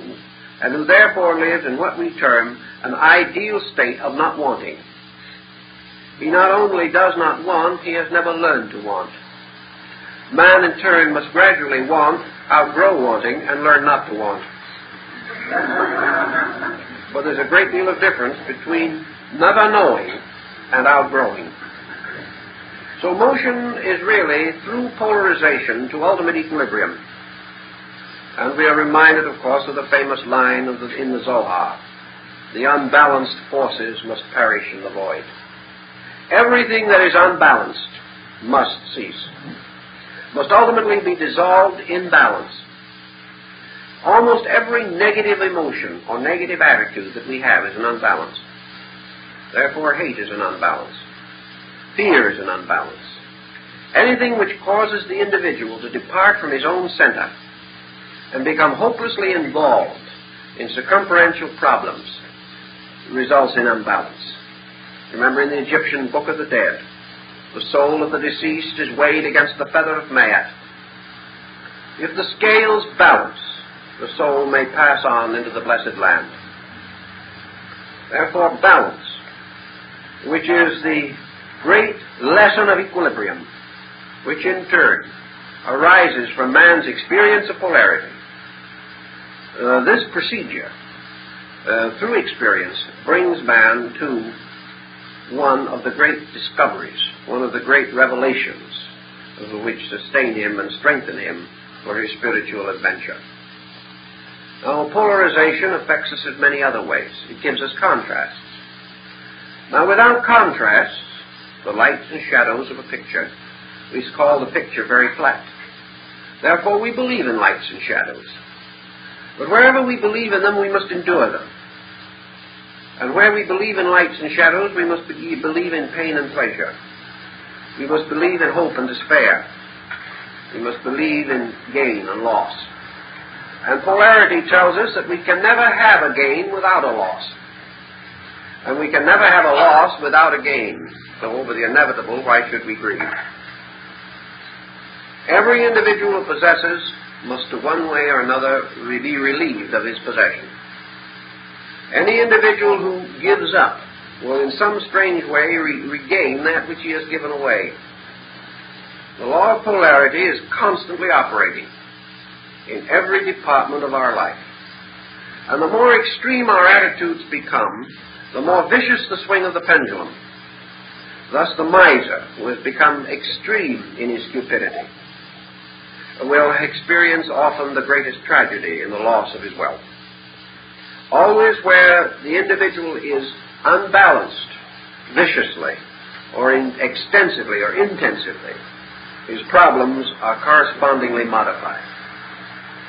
[SPEAKER 1] and who therefore lives in what we term an ideal state of not wanting. He not only does not want, he has never learned to want. Man, in turn, must gradually want, outgrow wanting, and learn not to want. But there's a great deal of difference between never knowing and outgrowing. So motion is really through polarization to ultimate equilibrium. And we are reminded, of course, of the famous line in the Zohar, the unbalanced forces must perish in the void. Everything that is unbalanced must cease, must ultimately be dissolved in balance. Almost every negative emotion or negative attitude that we have is an unbalance. Therefore, hate is an unbalance. Fear is an unbalance. Anything which causes the individual to depart from his own center and become hopelessly involved in circumferential problems results in unbalance. Remember in the Egyptian Book of the Dead, the soul of the deceased is weighed against the feather of Maat. If the scales balance, the soul may pass on into the blessed land. Therefore, balance, which is the great lesson of equilibrium, which in turn arises from man's experience of polarity. This procedure, through experience, brings man to one of the great discoveries, one of the great revelations, which sustain him and strengthen him for his spiritual adventure. Now, polarization affects us in many other ways. It gives us contrasts. Now, without contrasts, the lights and shadows of a picture, we call the picture very flat. Therefore, we believe in lights and shadows. But wherever we believe in them, we must endure them. And where we believe in lights and shadows, we must believe in pain and pleasure. We must believe in hope and despair. We must believe in gain and loss. And polarity tells us that we can never have a gain without a loss. And we can never have a loss without a gain. So over the inevitable, why should we grieve? Every individual who possesses must to one way or another be relieved of his possession. Any individual who gives up will in some strange way regain that which he has given away. The law of polarity is constantly operating in every department of our life. And the more extreme our attitudes become, the more vicious the swing of the pendulum. Thus the miser, who has become extreme in his cupidity, will experience often the greatest tragedy in the loss of his wealth. Always where the individual is unbalanced viciously or extensively or intensively, his problems are correspondingly modified.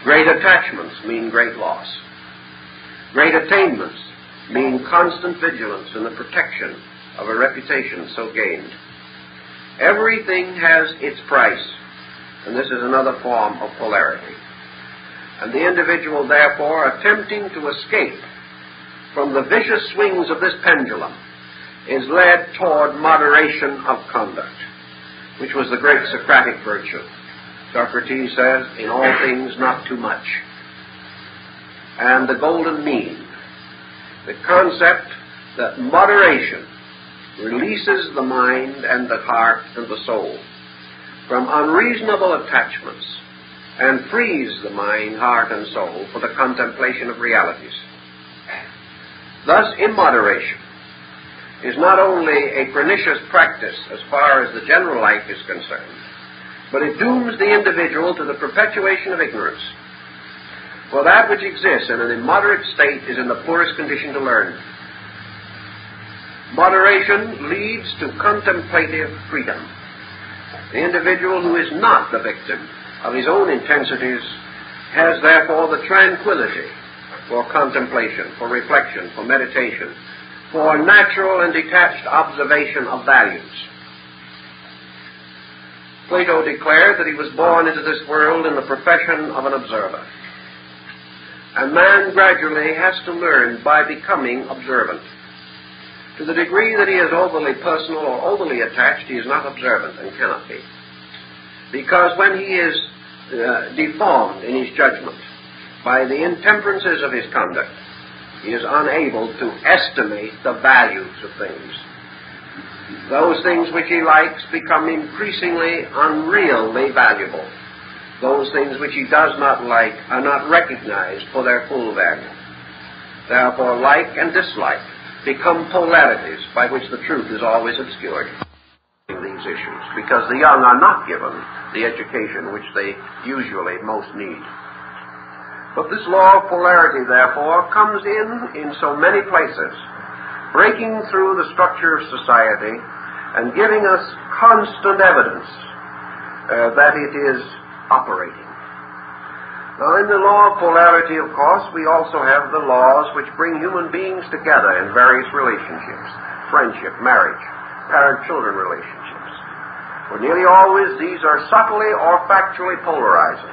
[SPEAKER 1] Great attachments mean great loss. Great attainments mean constant vigilance in the protection of a reputation so gained. Everything has its price, and this is another form of polarity. And the individual, therefore, attempting to escape from the vicious swings of this pendulum is led toward moderation of conduct, which was the great Socratic virtue. Socrates says, in all things not too much. And the golden mean, the concept that moderation releases the mind and the heart and the soul from unreasonable attachments and frees the mind, heart, and soul for the contemplation of realities. Thus, immoderation is not only a pernicious practice as far as the general life is concerned, but it dooms the individual to the perpetuation of ignorance. For that which exists in an immoderate state is in the poorest condition to learn. Moderation leads to contemplative freedom. The individual who is not the victim of his own intensities has therefore the tranquility for contemplation, for reflection, for meditation, for natural and detached observation of values. Plato declared that he was born into this world in the profession of an observer. And man gradually has to learn by becoming observant. To the degree that he is overly personal or overly attached, he is not observant and cannot be. Because when he is deformed in his judgment by the intemperances of his conduct, he is unable to estimate the values of things. Those things which he likes become increasingly unreally valuable. Those things which he does not like are not recognized for their full value. Therefore, like and dislike become polarities by which the truth is always obscured in these issues, because the young are not given the education which they usually most need. But this law of polarity, therefore, comes in so many places, breaking through the structure of society and giving us constant evidence that it is operating. Now, in the law of polarity, of course, we also have the laws which bring human beings together in various relationships: friendship, marriage, parent-children relationships. For nearly always these are subtly or factually polarizing.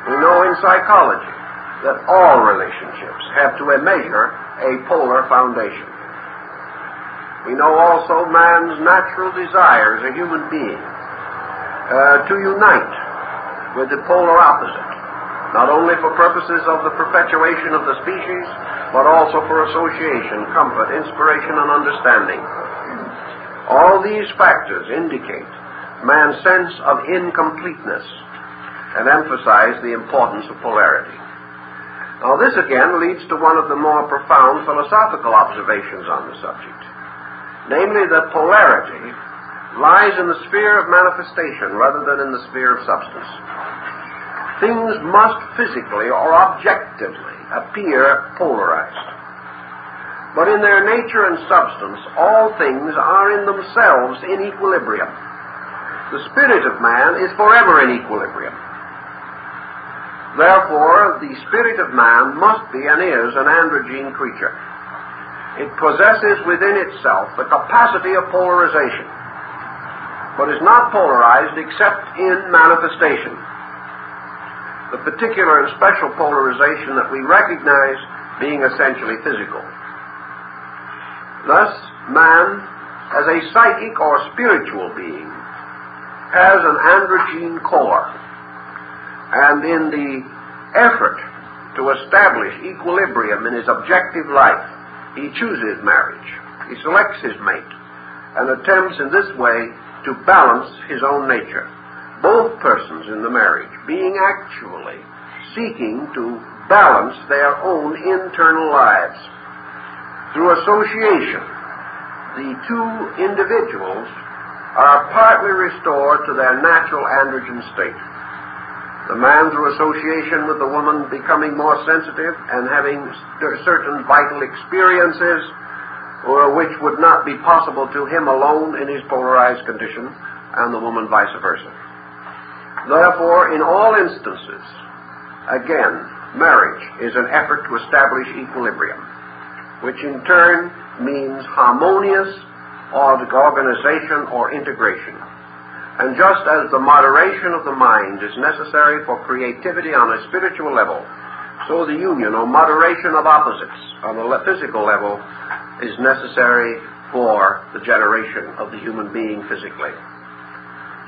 [SPEAKER 1] We know in psychology that all relationships have to a measure a polar foundation. We know also man's natural desire as a human being to unite with the polar opposite, not only for purposes of the perpetuation of the species, but also for association, comfort, inspiration, and understanding. All these factors indicate man's sense of incompleteness and emphasize the importance of polarity. Now, this again leads to one of the more profound philosophical observations on the subject, namely that polarity lies in the sphere of manifestation rather than in the sphere of substance. Things must physically or objectively appear polarized. But in their nature and substance, all things are in themselves in equilibrium. The spirit of man is forever in equilibrium. Therefore, the spirit of man must be and is an androgyne creature. It possesses within itself the capacity of polarization, but is not polarized except in manifestation. The particular and special polarization that we recognize being essentially physical. Thus, man, as a psychic or spiritual being, has an androgyne core, and in the effort to establish equilibrium in his objective life, he chooses marriage. He selects his mate and attempts in this way to balance his own nature. Both persons in the marriage being actually seeking to balance their own internal lives. Through association, the two individuals are partly restored to their natural androgen state. The man, through association with the woman, becoming more sensitive and having certain vital experiences which would not be possible to him alone in his polarized condition, and the woman vice versa. Therefore, in all instances, again, marriage is an effort to establish equilibrium. which in turn means harmonious organization or integration. And just as the moderation of the mind is necessary for creativity on a spiritual level, so the union or moderation of opposites on the physical level is necessary for the generation of the human being physically.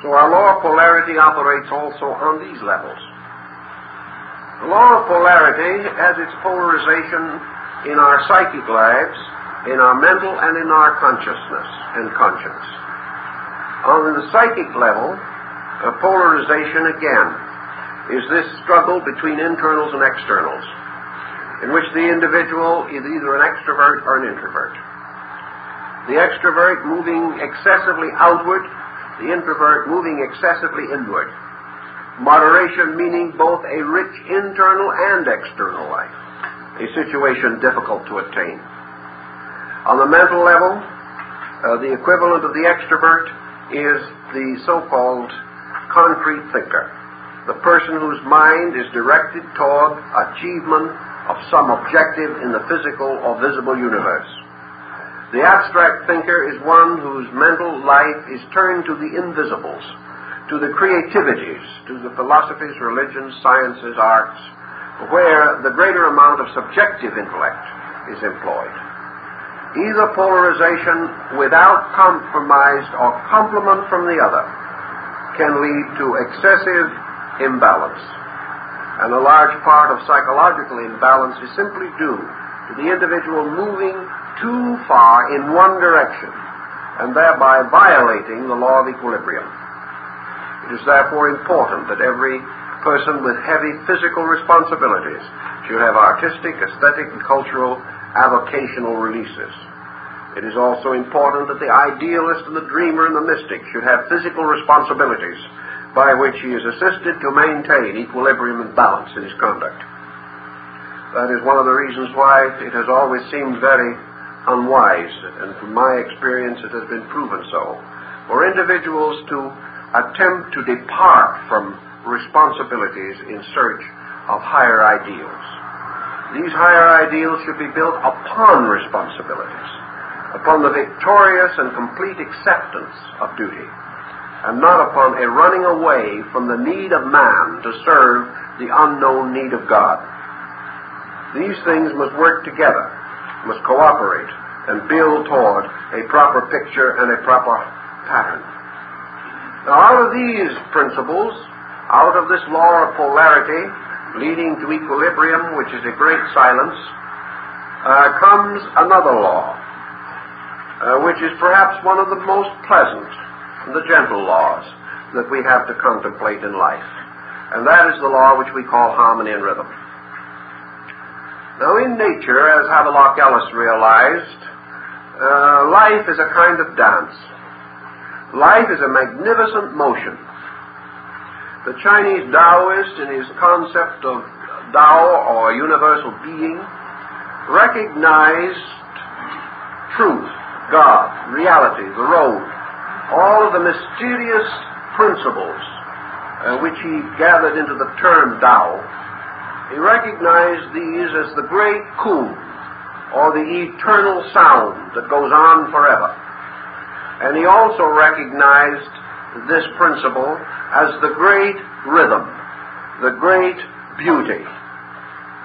[SPEAKER 1] So our law of polarity operates also on these levels. The law of polarity has its polarization in our psychic lives, in our mental and in our consciousness and conscience. On the psychic level, a polarization again is this struggle between internals and externals, in which the individual is either an extrovert or an introvert. The extrovert moving excessively outward, the introvert moving excessively inward. Moderation meaning both a rich internal and external life, a situation difficult to attain. On the mental level, the equivalent of the extrovert is the so-called concrete thinker, the person whose mind is directed toward achievement of some objective in the physical or visible universe. The abstract thinker is one whose mental life is turned to the invisibles, to the creativities, to the philosophies, religions, sciences, arts, where the greater amount of subjective intellect is employed. Either polarization without compromise or complement from the other can lead to excessive imbalance. And a large part of psychological imbalance is simply due to the individual moving too far in one direction and thereby violating the law of equilibrium. It is therefore important that every person with heavy physical responsibilities should have artistic, aesthetic, and cultural avocational releases. It is also important that the idealist and the dreamer and the mystic should have physical responsibilities by which he is assisted to maintain equilibrium and balance in his conduct. That is one of the reasons why it has always seemed very unwise, and from my experience it has been proven so, for individuals to attempt to depart from responsibilities in search of higher ideals. These higher ideals should be built upon responsibilities, upon the victorious and complete acceptance of duty, and not upon a running away from the need of man to serve the unknown need of God. These things must work together, must cooperate, and build toward a proper picture and a proper pattern. Now, out of these principles, out of this law of polarity leading to equilibrium, which is a great silence, comes another law, which is perhaps one of the most pleasant and the gentle laws that we have to contemplate in life. And that is the law which we call harmony and rhythm. Now, in nature, as Havelock Ellis realized, life is a kind of dance. Life is a magnificent motion. The Chinese Taoist, in his concept of Tao or universal being, recognized truth, God, reality, the road, all of the mysterious principles which he gathered into the term Tao. He recognized these as the great Kun, or the eternal sound that goes on forever. And he also recognized this principle as the great rhythm, the great beauty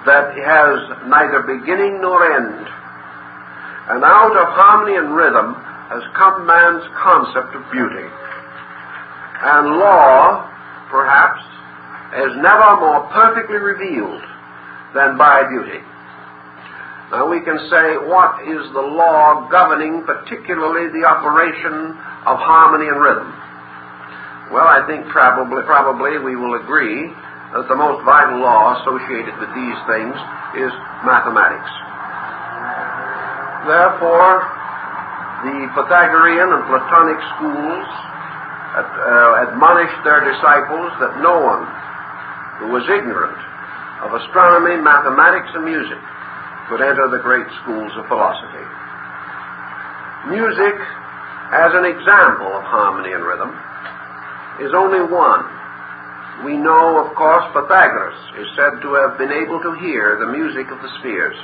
[SPEAKER 1] that has neither beginning nor end. And out of harmony and rhythm has come man's concept of beauty. And law, perhaps, is never more perfectly revealed than by beauty. Now we can say, what is the law governing particularly the operation of harmony and rhythm? Well, I think probably we will agree that the most vital law associated with these things is mathematics. Therefore, the Pythagorean and Platonic schools admonished their disciples that no one who was ignorant of astronomy, mathematics, and music could enter the great schools of philosophy. Music, as an example of harmony and rhythm, is only one. We know, of course, Pythagoras is said to have been able to hear the music of the spheres.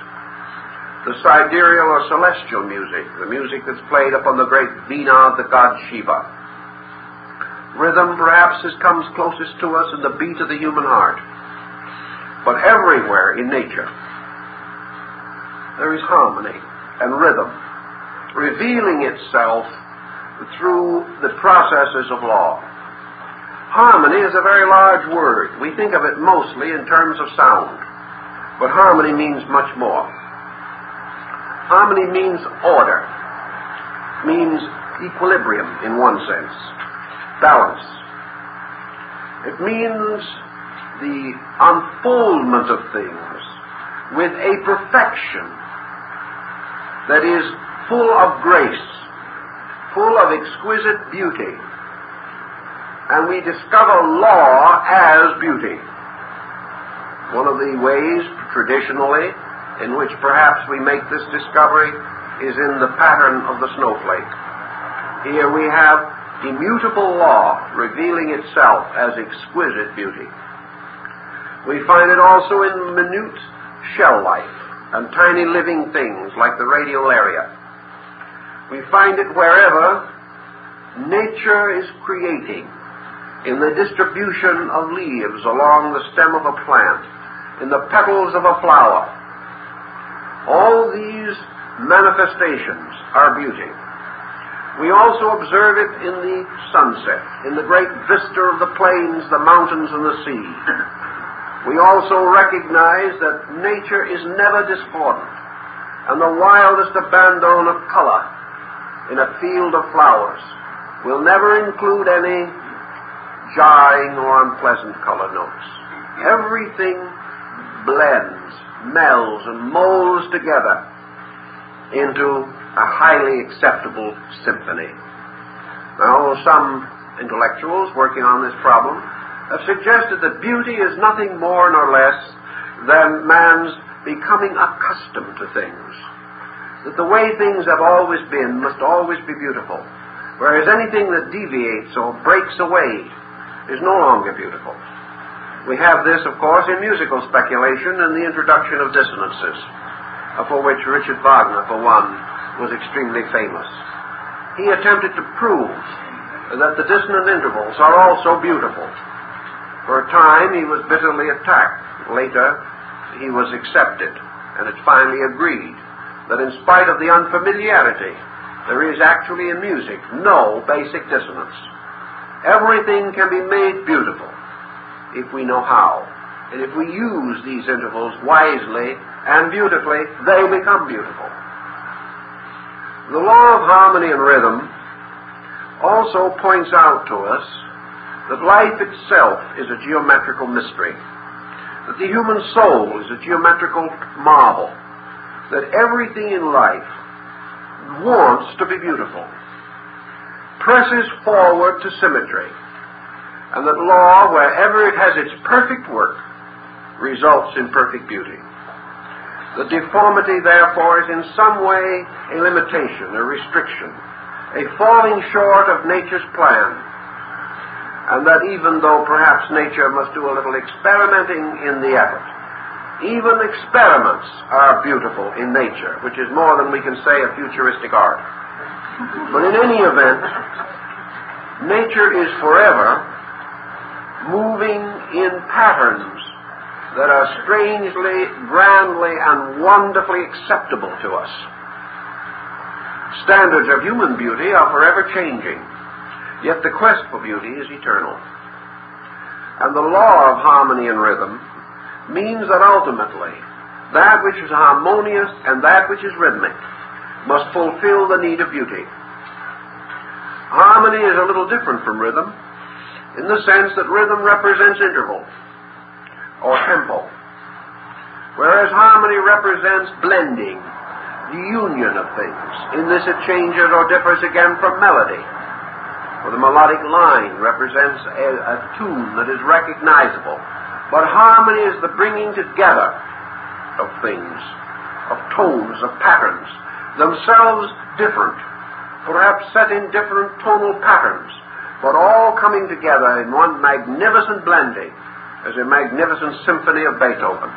[SPEAKER 1] the sidereal or celestial music, the music that's played upon the great vina of the god Shiva. Rhythm perhaps comes closest to us in the beat of the human heart. But everywhere in nature there is harmony and rhythm, revealing itself through the processes of law. Harmony is a very large word. We think of it mostly in terms of sound, but harmony means much more. Harmony means order, means equilibrium in one sense, balance. It means the unfoldment of things with a perfection that is full of grace, full of exquisite beauty. And we discover law as beauty. One of the ways, traditionally, in which perhaps we make this discovery is in the pattern of the snowflake. Here we have immutable law revealing itself as exquisite beauty. We find it also in minute shell life and tiny living things like the radial area. We find it wherever nature is creating, in the distribution of leaves along the stem of a plant, in the petals of a flower. All these manifestations are beauty. We also observe it in the sunset, in the great vista of the plains, the mountains, and the sea. We also recognize that nature is never discordant, and the wildest abandon of color in a field of flowers will never include any jarring or unpleasant color notes. Everything blends, melds, and molds together into a highly acceptable symphony. Now, some intellectuals working on this problem have suggested that beauty is nothing more nor less than man's becoming accustomed to things. That the way things have always been must always be beautiful, whereas anything that deviates or breaks away is no longer beautiful. We have this, of course, in musical speculation and the introduction of dissonances, for which Richard Wagner, for one, was extremely famous. He attempted to prove that the dissonant intervals are also beautiful. For a time, he was bitterly attacked. Later, he was accepted, and it finally agreed that in spite of the unfamiliarity, there is actually in music no basic dissonance. Everything can be made beautiful if we know how. And if we use these intervals wisely and beautifully, they become beautiful. The law of harmony and rhythm also points out to us that life itself is a geometrical mystery, that the human soul is a geometrical marvel, that everything in life wants to be beautiful, presses forward to symmetry, and that law, wherever it has its perfect work, results in perfect beauty. The deformity, therefore, is in some way a limitation, a restriction, a falling short of nature's plan, and that even though perhaps nature must do a little experimenting in the effort, even experiments are beautiful in nature, which is more than we can say of futuristic art. But in any event, nature is forever moving in patterns that are strangely, grandly, and wonderfully acceptable to us. Standards of human beauty are forever changing, yet the quest for beauty is eternal. And the law of harmony and rhythm means that ultimately that which is harmonious and that which is rhythmic must fulfill the need of beauty. Harmony is a little different from rhythm in the sense that rhythm represents interval or tempo, whereas harmony represents blending, the union of things. In this it changes or differs again from melody, for the melodic line represents a tune that is recognizable. But harmony is the bringing together of things, of tones, of patterns, themselves different, perhaps set in different tonal patterns, but all coming together in one magnificent blending, as a magnificent symphony of Beethoven.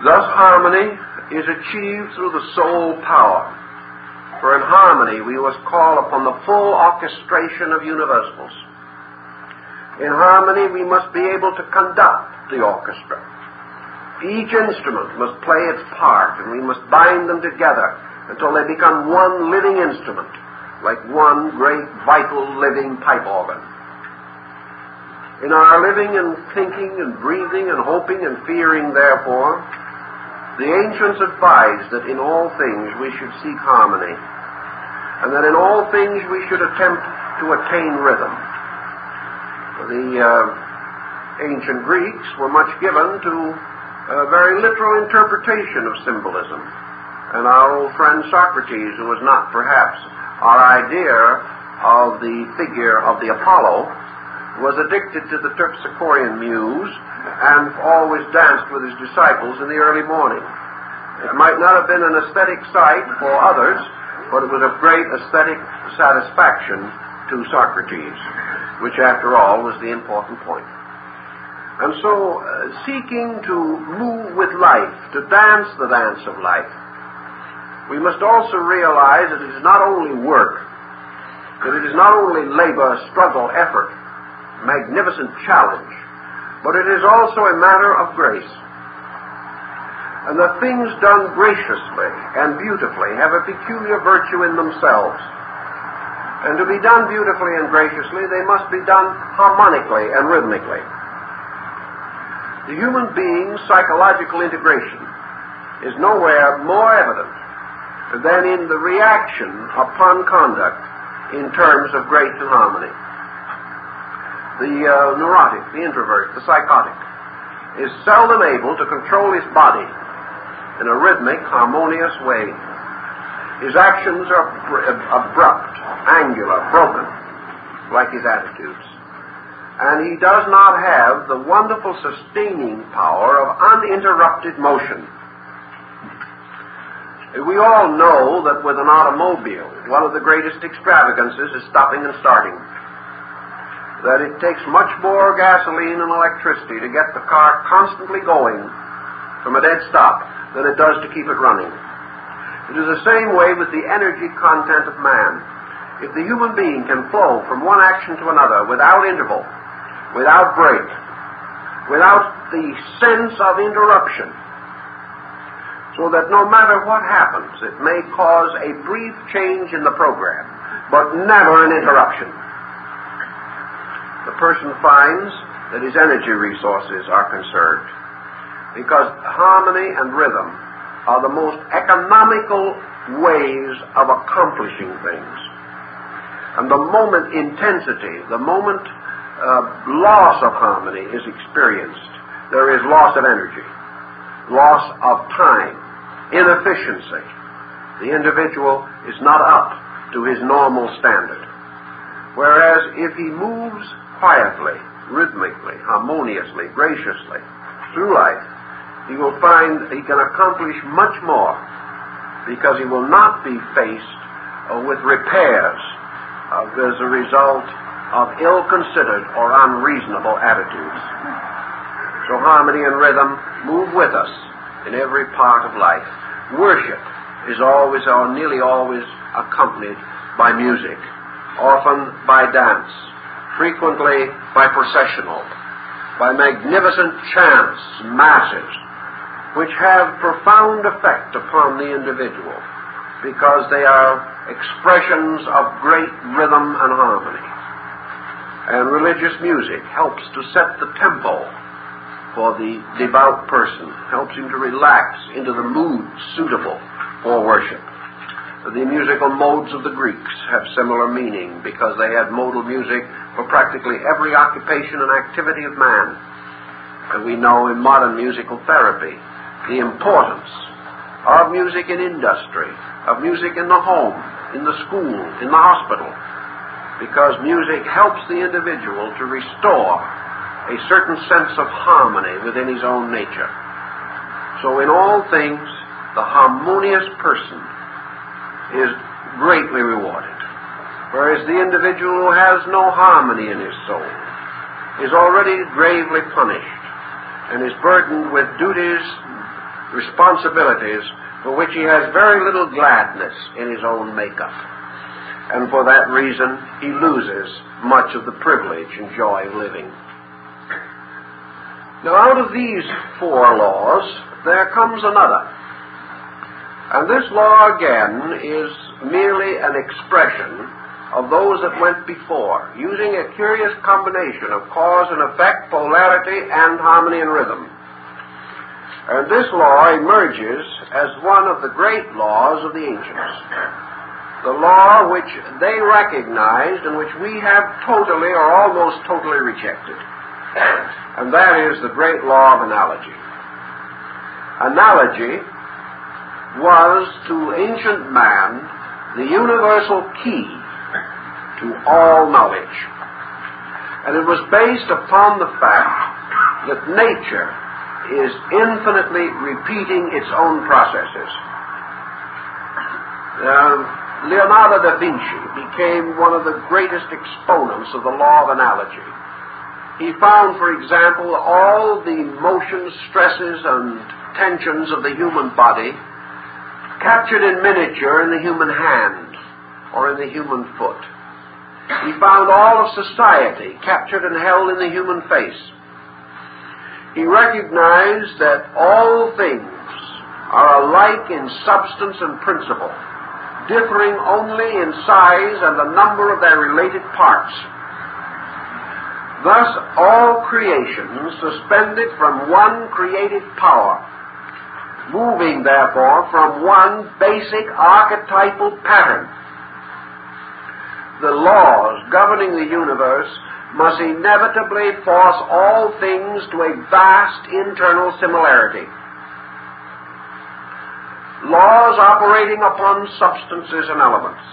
[SPEAKER 1] Thus harmony is achieved through the soul power. For in harmony we must call upon the full orchestration of universals. In harmony we must be able to conduct the orchestra. Each instrument must play its part, and we must bind them together until they become one living instrument, like one great, vital, living pipe organ. In our living and thinking and breathing and hoping and fearing, therefore, the ancients advised that in all things we should seek harmony, and that in all things we should attempt to attain rhythm. The ancient Greeks were much given to a very literal interpretation of symbolism, and our old friend Socrates, who was not perhaps our idea of the figure of the Apollo, was addicted to the Terpsichorean muse and always danced with his disciples in the early morning. It might not have been an aesthetic sight for others, but it was of great aesthetic satisfaction to Socrates, which after all was the important point. And so, seeking to move with life, to dance the dance of life, we must also realize that it is not only work, that it is not only labor, struggle, effort, magnificent challenge, but it is also a matter of grace. And that things done graciously and beautifully have a peculiar virtue in themselves. And to be done beautifully and graciously, they must be done harmonically and rhythmically. The human being's psychological integration is nowhere more evident than in the reaction upon conduct in terms of grace and harmony. The neurotic, the introvert, the psychotic, is seldom able to control his body in a rhythmic, harmonious way. His actions are abrupt, angular, broken, like his attitudes. And he does not have the wonderful sustaining power of uninterrupted motion. We all know that with an automobile, one of the greatest extravagances is stopping and starting. That it takes much more gasoline and electricity to get the car constantly going from a dead stop than it does to keep it running. It is the same way with the energy content of man. If the human being can flow from one action to another without interval, without break, without the sense of interruption, so that no matter what happens, it may cause a brief change in the program, but never an interruption, the person finds that his energy resources are conserved, because harmony and rhythm are the most economical ways of accomplishing things. And the moment intensity, the moment loss of harmony is experienced, there is loss of energy, loss of time, inefficiency. The individual is not up to his normal standard. Whereas if he moves quietly, rhythmically, harmoniously, graciously through life, he will find he can accomplish much more, because he will not be faced with repairs as a result of ill-considered or unreasonable attitudes. So harmony and rhythm move with us in every part of life. Worship is always or nearly always accompanied by music, often by dance, frequently by processional, by magnificent chants, masses, which have profound effect upon the individual, because they are expressions of great rhythm and harmony. And religious music helps to set the tempo for the devout person, helps him to relax into the mood suitable for worship. The musical modes of the Greeks have similar meaning, because they had modal music for practically every occupation and activity of man. And we know in modern musical therapy the importance of music in industry, of music in the home, in the school, in the hospital, because music helps the individual to restore a certain sense of harmony within his own nature. So in all things, the harmonious person is greatly rewarded, whereas the individual who has no harmony in his soul is already gravely punished and is burdened with duties responsibilities for which he has very little gladness in his own makeup. And for that reason, he loses much of the privilege and joy of living. Now, out of these 4 laws, there comes another. And this law, again, is merely an expression of those that went before, using a curious combination of cause and effect, polarity, and harmony and rhythm. And this law emerges as one of the great laws of the ancients, the law which they recognized and which we have totally or almost totally rejected. And that is the great law of analogy. Analogy was to ancient man the universal key to all knowledge. And it was based upon the fact that nature is infinitely repeating its own processes. Leonardo da Vinci became one of the greatest exponents of the law of analogy. He found, for example, all the motions, stresses, and tensions of the human body captured in miniature in the human hand or in the human foot. He found all of society captured and held in the human face. He recognized that all things are alike in substance and principle, differing only in size and the number of their related parts. Thus, all creation suspended from one creative power, moving, therefore, from one basic archetypal pattern. The laws governing the universe must inevitably force all things to a vast internal similarity. Laws operating upon substances and elements,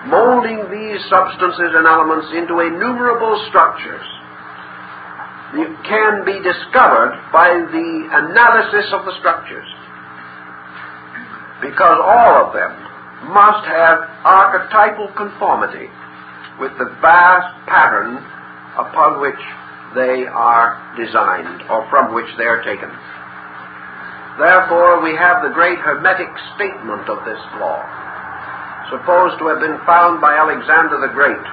[SPEAKER 1] molding these substances and elements into innumerable structures, can be discovered by the analysis of the structures, because all of them must have archetypal conformity with the vast pattern upon which they are designed, or from which they are taken. Therefore, we have the great Hermetic statement of this law, supposed to have been found by Alexander the Great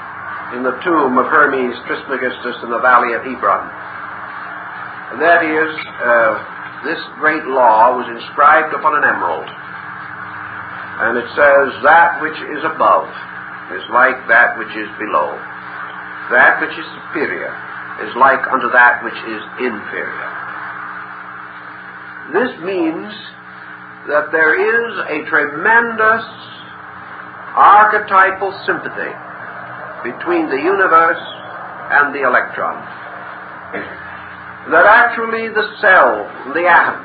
[SPEAKER 1] in the tomb of Hermes Trismegistus in the valley of Hebron. That is, this great law was inscribed upon an emerald. And it says, that which is above is like that which is below. That which is superior is like unto that which is inferior. This means that there is a tremendous archetypal sympathy between the universe and the electron. That actually the cell, the atom,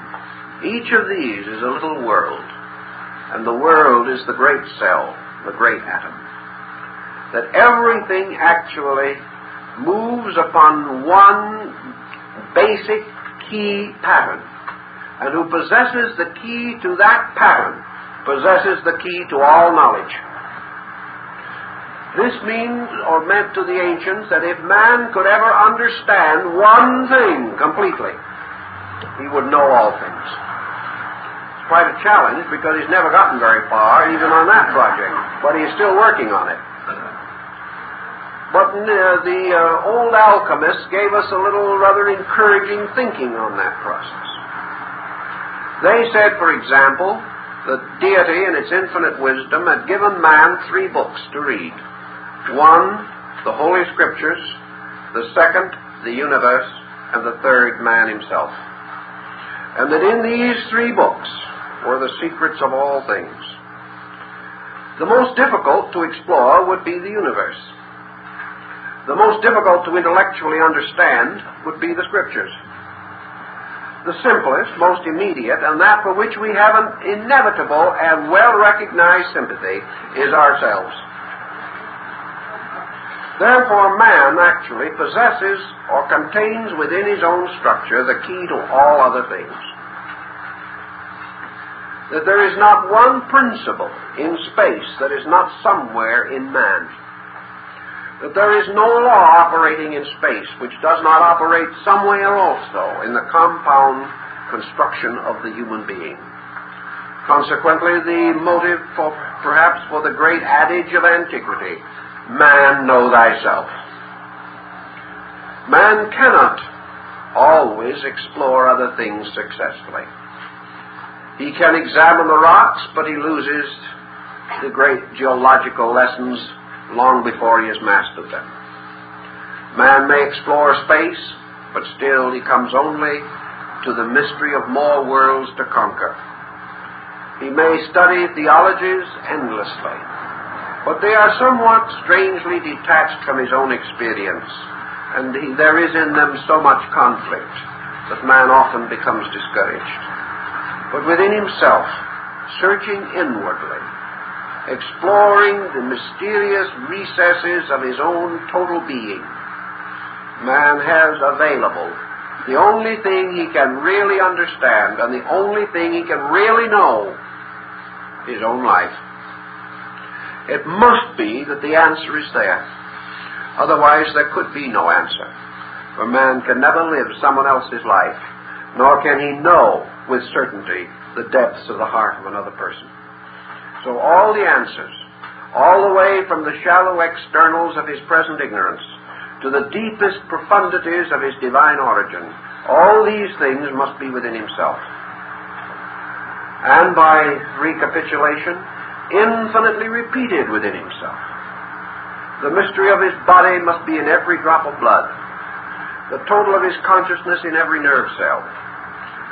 [SPEAKER 1] each of these is a little world, and the world is the great cell, the great atom. That everything actually moves upon one basic key pattern, and who possesses the key to that pattern possesses the key to all knowledge. This means, or meant to the ancients, that if man could ever understand one thing completely, he would know all things. It's quite a challenge, because he's never gotten very far, even on that project, but he's still working on it. But the old alchemists gave us a little rather encouraging thinking on that process. They said, for example, that deity in its infinite wisdom had given man 3 books to read. 1, the Holy Scriptures; the 2nd, the universe; and the 3rd, man himself. And that in these 3 books were the secrets of all things. The most difficult to explore would be the universe. The most difficult to intellectually understand would be the Scriptures. The simplest, most immediate, and that for which we have an inevitable and well-recognized sympathy is ourselves. Therefore, man actually possesses or contains within his own structure the key to all other things. That there is not one principle in space that is not somewhere in man. That there is no law operating in space which does not operate somewhere also in the compound construction of the human being. Consequently, the motive perhaps for the great adage of antiquity, man, know thyself. Man cannot always explore other things successfully. He can examine the rocks, but he loses the great geological lessons long before he has mastered them. Man may explore space, but still he comes only to the mystery of more worlds to conquer. He may study theologies endlessly, but they are somewhat strangely detached from his own experience, and there is in them so much conflict that man often becomes discouraged. But within himself, searching inwardly, exploring the mysterious recesses of his own total being, man has available the only thing he can really understand and the only thing he can really know, his own life. It must be that the answer is there. Otherwise there could be no answer. For man can never live someone else's life, nor can he know with certainty the depths of the heart of another person. So all the answers, all the way from the shallow externals of his present ignorance to the deepest profundities of his divine origin, all these things must be within himself. And by recapitulation, infinitely repeated within himself. The mystery of his body must be in every drop of blood, the total of his consciousness in every nerve cell.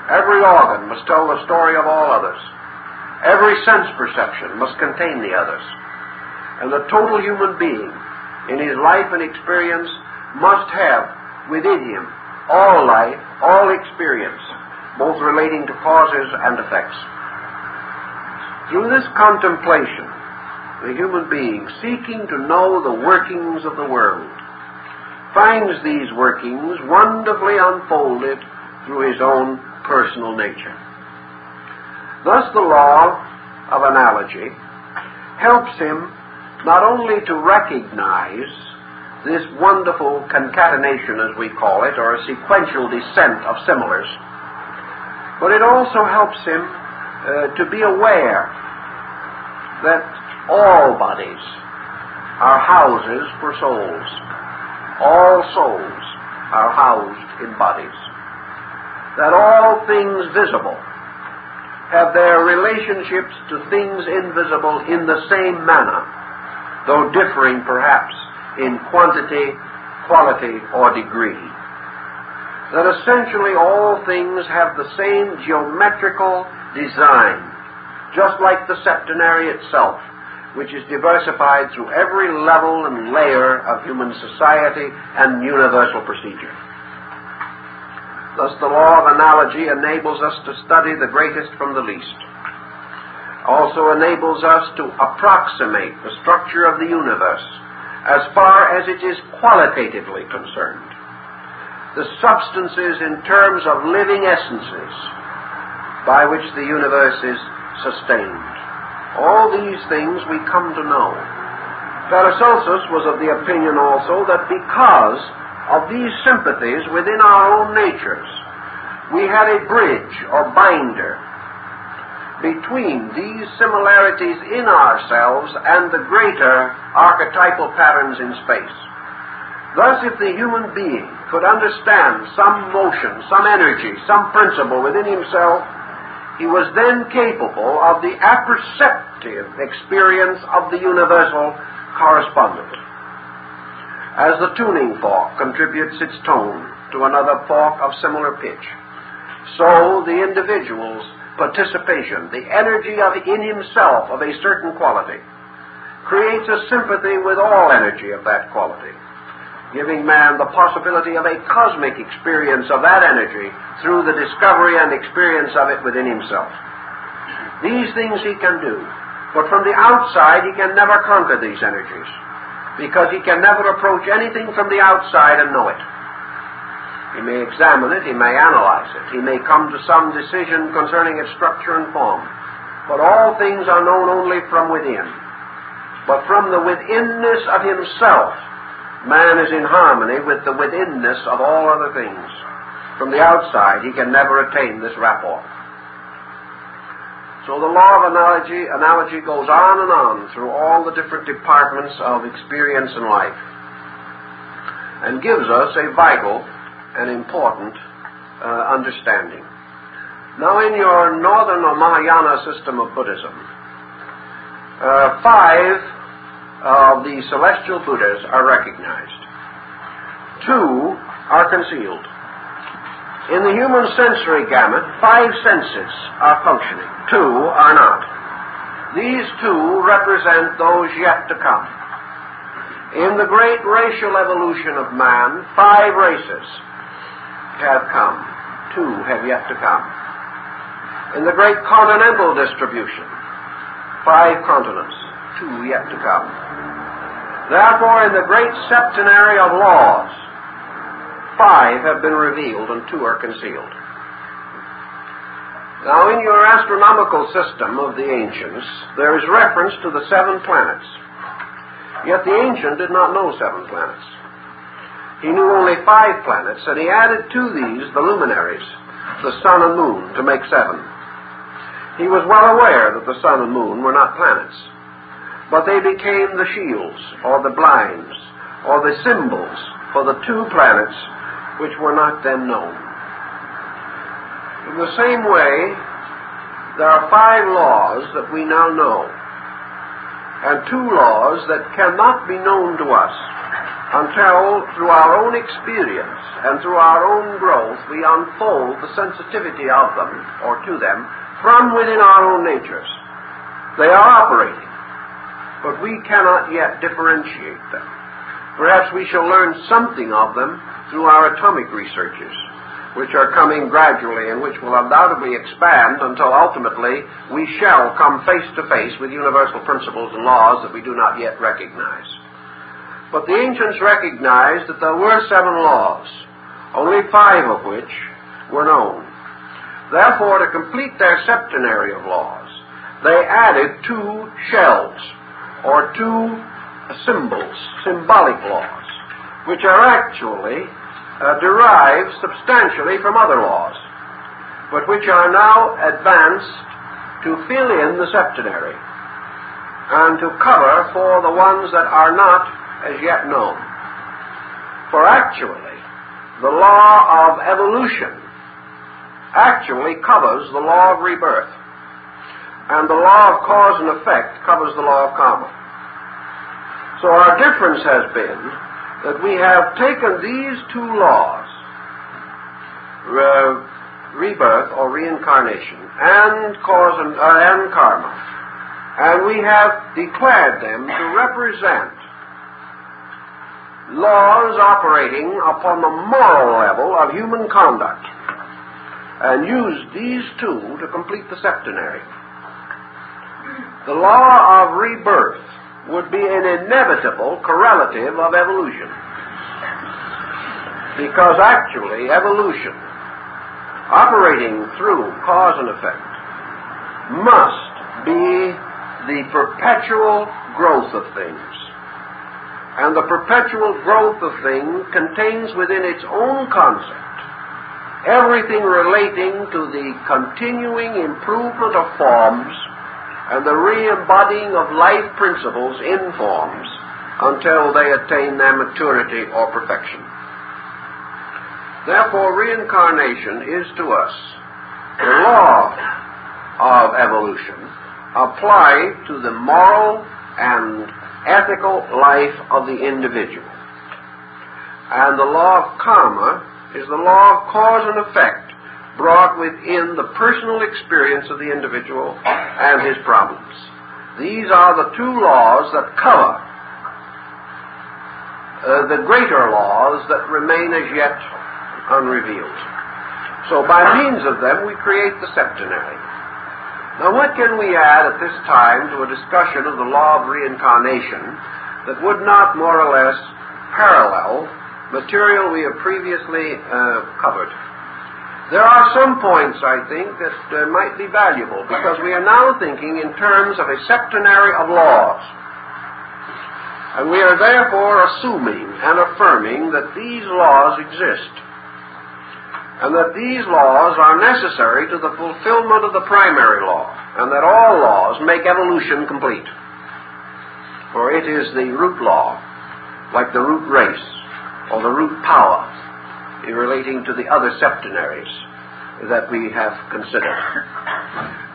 [SPEAKER 1] Every organ must tell the story of all others. Every sense perception must contain the others. And the total human being, in his life and experience, must have within him all life, all experience, both relating to causes and effects. Through this contemplation, the human being, seeking to know the workings of the world, finds these workings wonderfully unfolded through his own personal nature. Thus the law of analogy helps him not only to recognize this wonderful concatenation, as we call it, or a sequential descent of similars, but it also helps him to be aware that all bodies are houses for souls. All souls are housed in bodies. That all things visible have their relationships to things invisible in the same manner, though differing perhaps in quantity, quality, or degree. That essentially all things have the same geometrical design, just like the septenary itself, which is diversified through every level and layer of human society and universal procedure. Thus the law of analogy enables us to study the greatest from the least. Also enables us to approximate the structure of the universe as far as it is qualitatively concerned. The substances in terms of living essences by which the universe is sustained. All these things we come to know. Paracelsus was of the opinion also that because of these sympathies within our own natures, we had a bridge or binder between these similarities in ourselves and the greater archetypal patterns in space. Thus, if the human being could understand some motion, some energy, some principle within himself, he was then capable of the apperceptive experience of the universal correspondent. As the tuning fork contributes its tone to another fork of similar pitch, so the individual's participation, the energy in himself of a certain quality, creates a sympathy with all energy of that quality, giving man the possibility of a cosmic experience of that energy through the discovery and experience of it within himself. These things he can do, but from the outside he can never conquer these energies, because he can never approach anything from the outside and know it. He may examine it, he may analyze it, he may come to some decision concerning its structure and form, but all things are known only from within. But from the withinness of himself, man is in harmony with the withinness of all other things. from the outside, he can never attain this rapport. So the law of analogy goes on and on through all the different departments of experience in life and gives us a vital and important understanding. Now, in your Northern or Mahayana system of Buddhism, 5 of the celestial Buddhas are recognized. 2 are concealed. In the human sensory gamut, 5 senses are functioning. 2 are not. These 2 represent those yet to come. In the great racial evolution of man, 5 races have come. 2 have yet to come. In the great continental distribution, 5 continents, 2 yet to come. Therefore, in the great septenary of laws, 5 have been revealed and 2 are concealed. Now, in your astronomical system of the ancients, there is reference to the 7 planets. Yet the ancient did not know 7 planets. He knew only 5 planets, and he added to these the luminaries, the sun and moon, to make 7. He was well aware that the sun and moon were not planets, but they became the shields, or the blinds, or the symbols for the 2 planets which were not then known. In the same way, there are 5 laws that we now know, and 2 laws that cannot be known to us until, through our own experience and through our own growth, we unfold the sensitivity of them, or to them, from within our own natures. They are operating, but we cannot yet differentiate them. Perhaps we shall learn something of them through our atomic researches, which are coming gradually and which will undoubtedly expand until ultimately we shall come face to face with universal principles and laws that we do not yet recognize. But the ancients recognized that there were 7 laws, only 5 of which were known. Therefore, to complete their septenary of laws, they added 2 shells, or 2 symbols, symbolic laws, which are actually derived substantially from other laws, but which are now advanced to fill in the septenary and to cover for the ones that are not as yet known. For actually, the law of evolution actually covers the law of rebirth, and the law of cause and effect covers the law of karma. So our difference has been that we have taken these 2 laws, rebirth or reincarnation, and cause and karma, and we have declared them to represent laws operating upon the moral level of human conduct, and used these 2 to complete the septenary. The law of rebirth would be an inevitable correlative of evolution, because actually evolution, operating through cause and effect, must be the perpetual growth of things. And the perpetual growth of things contains within its own concept everything relating to the continuing improvement of forms and the re-embodying of life principles in forms until they attain their maturity or perfection. Therefore, reincarnation is to us the law of evolution applied to the moral and ethical life of the individual. And the law of karma is the law of cause and effect brought within the personal experience of the individual and his problems. These are the 2 laws that cover the greater laws that remain as yet unrevealed. So by means of them we create the septenary. Now what can we add at this time to a discussion of the law of reincarnation that would not more or less parallel material we have previously covered? There are some points, I think, that might be valuable, because we are now thinking in terms of a septenary of laws. And we are therefore assuming and affirming that these laws exist. and that these laws are necessary to the fulfillment of the primary law, and that all laws make evolution complete. For it is the root law, like the root race, or the root power, relating to the other septenaries that we have considered.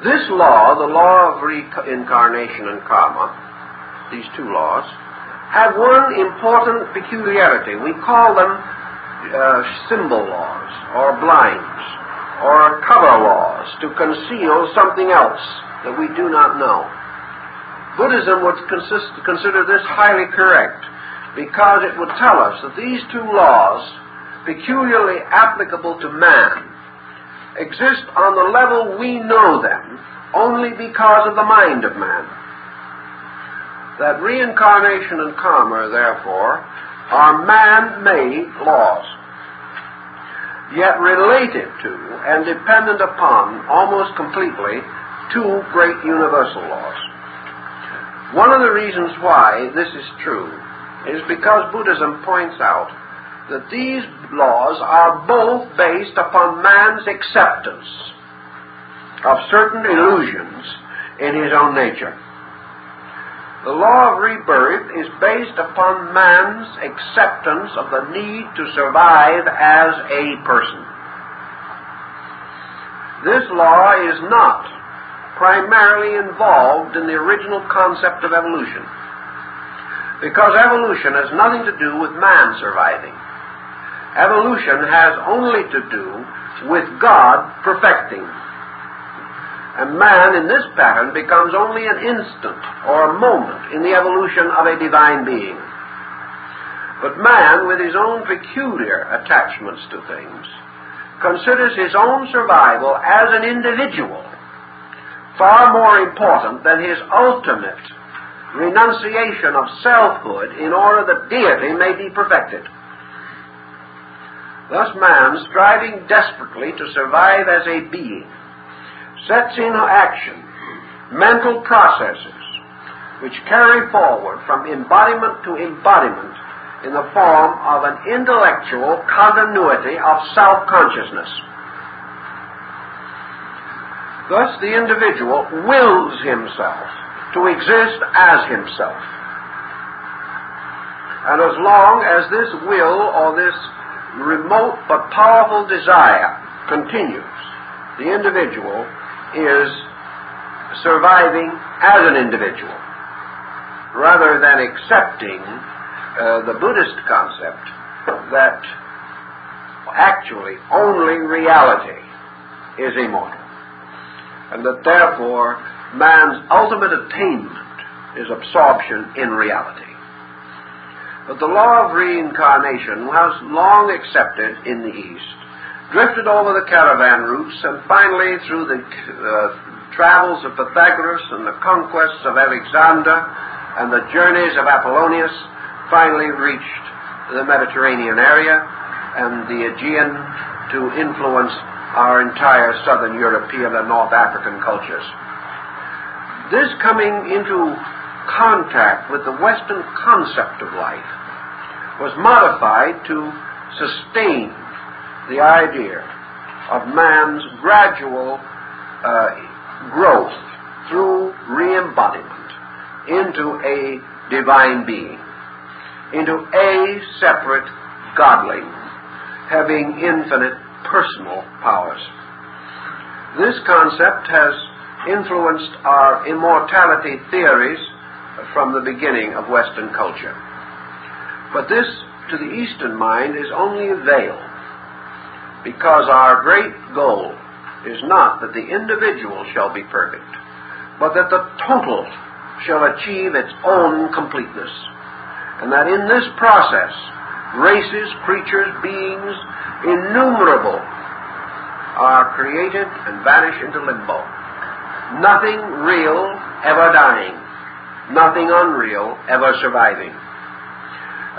[SPEAKER 1] This law, the law of reincarnation and karma, these two laws, have one important peculiarity. We call them symbol laws, or blinds, or cover laws, to conceal something else that we do not know. Buddhism would consider this highly correct, because it would tell us that these two laws, peculiarly applicable to man, exist on the level we know them only because of the mind of man. That reincarnation and karma, therefore, are man-made laws, yet related to and dependent upon almost completely two great universal laws. One of the reasons why this is true is because Buddhism points out that these laws are both based upon man's acceptance of certain illusions in his own nature. The law of rebirth is based upon man's acceptance of the need to survive as a person. This law is not primarily involved in the original concept of evolution, because evolution has nothing to do with man surviving. Evolution has only to do with God perfecting. And man in this pattern becomes only an instant or a moment in the evolution of a divine being. But man, with his own peculiar attachments to things, considers his own survival as an individual far more important than his ultimate renunciation of selfhood in order that deity may be perfected. Thus man, striving desperately to survive as a being, sets in action mental processes which carry forward from embodiment to embodiment in the form of an intellectual continuity of self-consciousness. Thus the individual wills himself to exist as himself. And as long as this will, or this remote but powerful desire, continues, the individual is surviving as an individual, rather than accepting the Buddhist concept that actually only reality is immortal, and that therefore man's ultimate attainment is absorption in reality. But the law of reincarnation was long accepted in the East, drifted over the caravan routes, and finally through the travels of Pythagoras and the conquests of Alexander and the journeys of Apollonius, finally reached the Mediterranean area and the Aegean to influence our entire southern European and North African cultures. This coming into contact with the Western concept of life was modified to sustain the idea of man's gradual growth through re-embodiment into a divine being, into a separate godling, having infinite personal powers. This concept has influenced our immortality theories from the beginning of Western culture. But this, to the Eastern mind, is only a veil, because our great goal is not that the individual shall be perfect, but that the total shall achieve its own completeness, and that in this process, races, creatures, beings, innumerable, are created and vanish into limbo. Nothing real ever dying, nothing unreal ever surviving.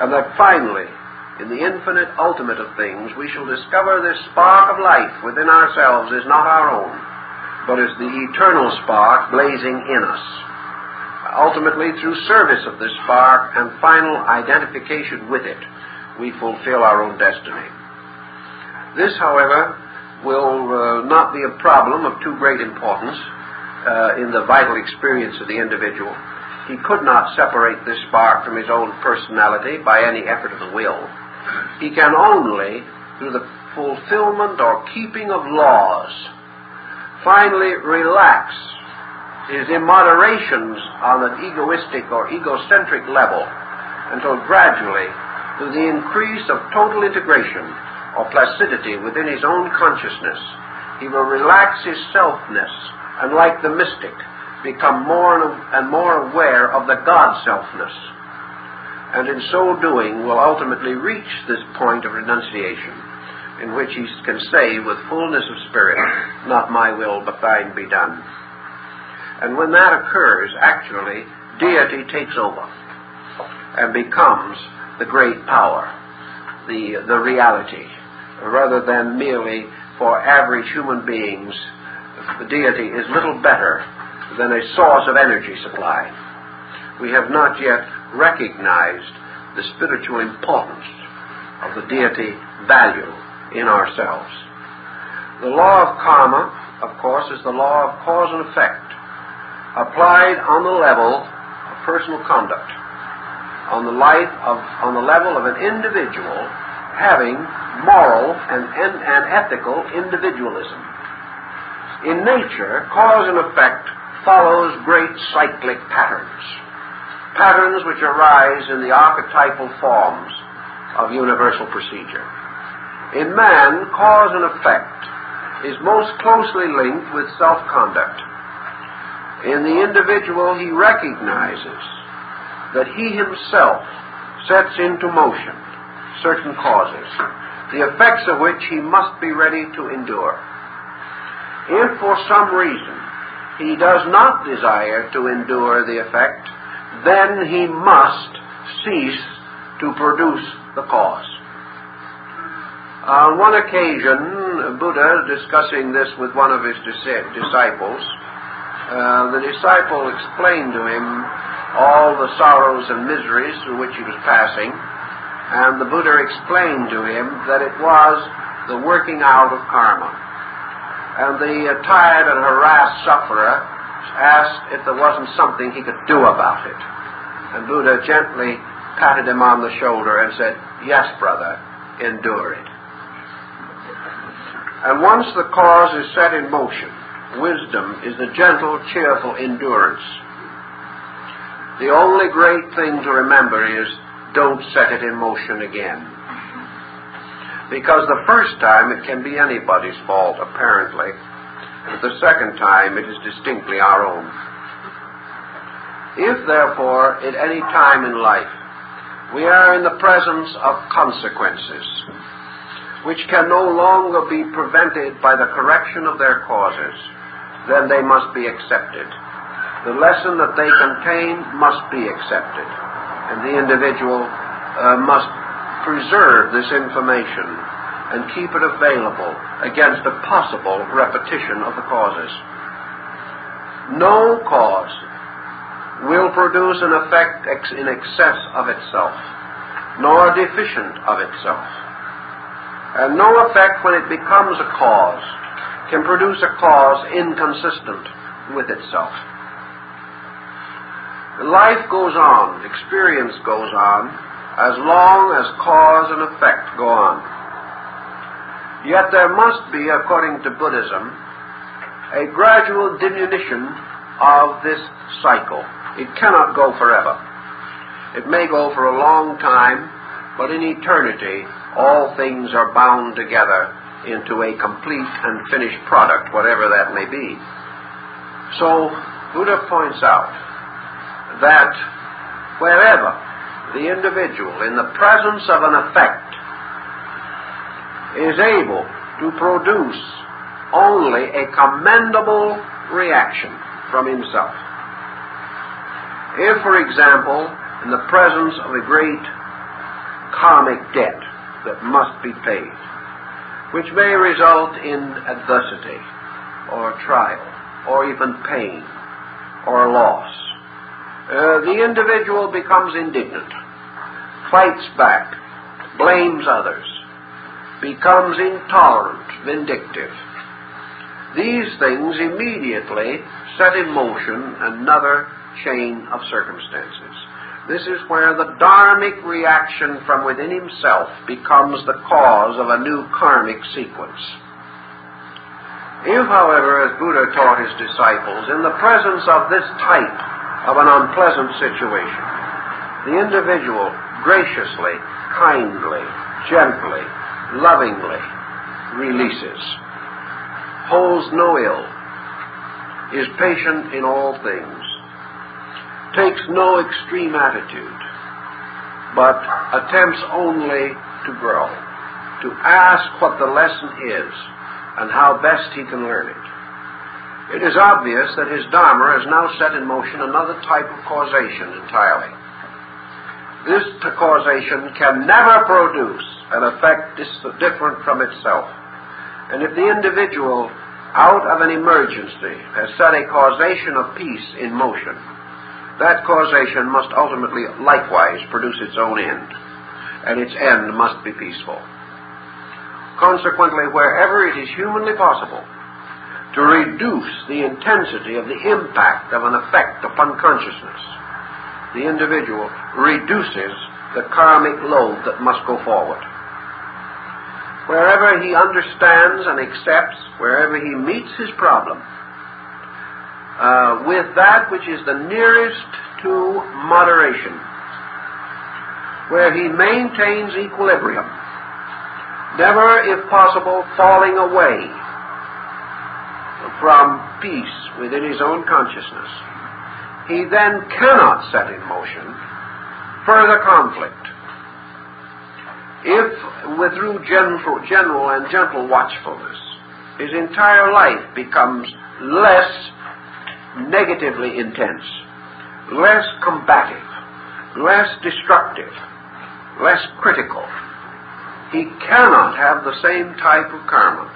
[SPEAKER 1] And that finally, in the infinite ultimate of things, we shall discover this spark of life within ourselves is not our own, but is the eternal spark blazing in us. Ultimately, through service of this spark and final identification with it, we fulfill our own destiny. This, however, will not be a problem of too great importance in the vital experience of the individual. He could not separate this spark from his own personality by any effort of the will. He can only, through the fulfillment or keeping of laws, finally relax his immoderations on an egoistic or egocentric level until gradually, through the increase of total integration or placidity within his own consciousness, he will relax his selfness and, like the mystic, become more and more aware of the God-selfness, and in so doing will ultimately reach this point of renunciation in which he can say with fullness of spirit, "Not my will, but thine be done." And when that occurs, actually, deity takes over and becomes the great power, the reality, rather than merely for average human beings. The deity is little better than a source of energy supply. We have not yet recognized the spiritual importance of the deity value in ourselves. The law of karma, of course, is the law of cause and effect, applied on the level of personal conduct, on the level of an individual having moral and ethical individualism. In nature, cause and effect follows great cyclic patterns which arise in the archetypal forms of universal procedure. In man, cause and effect is most closely linked with self-conduct. In the individual, he recognizes that he himself sets into motion certain causes, the effects of which he must be ready to endure. If for some reason he does not desire to endure the effect, then he must cease to produce the cause. On one occasion, Buddha, discussing this with one of his disciples, the disciple explained to him all the sorrows and miseries through which he was passing, and the Buddha explained to him that it was the working out of karma. And the tired and harassed sufferer asked if there wasn't something he could do about it. And Buddha gently patted him on the shoulder and said, "Yes, brother, endure it." And once the cause is set in motion, wisdom is the gentle, cheerful endurance. The only great thing to remember is, don't set it in motion again. Because the first time it can be anybody's fault, apparently. But the second time it is distinctly our own. If, therefore, at any time in life, we are in the presence of consequences, which can no longer be prevented by the correction of their causes, then they must be accepted. The lesson that they contain must be accepted, and the individual must preserve this information and keep it available against a possible repetition of the causes. No cause will produce an effect in excess of itself, nor deficient of itself. And no effect, when it becomes a cause, can produce a cause inconsistent with itself. Life goes on, experience goes on, as long as cause and effect go on. Yet there must be, according to Buddhism, a gradual diminution of this cycle. It cannot go forever. It may go for a long time, but in eternity, all things are bound together into a complete and finished product, whatever that may be. So, Buddha points out that wherever the individual, in the presence of an effect, is able to produce only a commendable reaction from himself. If, for example, in the presence of a great karmic debt that must be paid, which may result in adversity or trial or even pain or loss, the individual becomes indignant, fights back, blames others, becomes intolerant, vindictive. These things immediately set in motion another chain of circumstances. This is where the dharmic reaction from within himself becomes the cause of a new karmic sequence. If, however, as Buddha taught his disciples, in the presence of this type of an unpleasant situation, the individual graciously, kindly, gently, lovingly releases, holds no ill, is patient in all things, takes no extreme attitude, but attempts only to grow, to ask what the lesson is and how best he can learn it. It is obvious that his Dharma has now set in motion another type of causation entirely. This causation can never produce an effect different from itself. And if the individual, out of an emergency, has set a causation of peace in motion, that causation must ultimately likewise produce its own end, and its end must be peaceful. Consequently, wherever it is humanly possible to reduce the intensity of the impact of an effect upon consciousness, the individual reduces the karmic load that must go forward. Wherever he understands and accepts, wherever he meets his problem, with that which is the nearest to moderation, where he maintains equilibrium, never, if possible, falling away from peace within his own consciousness, he then cannot set in motion further conflict. If, through general and gentle watchfulness, his entire life becomes less negatively intense, less combative, less destructive, less critical, he cannot have the same type of karma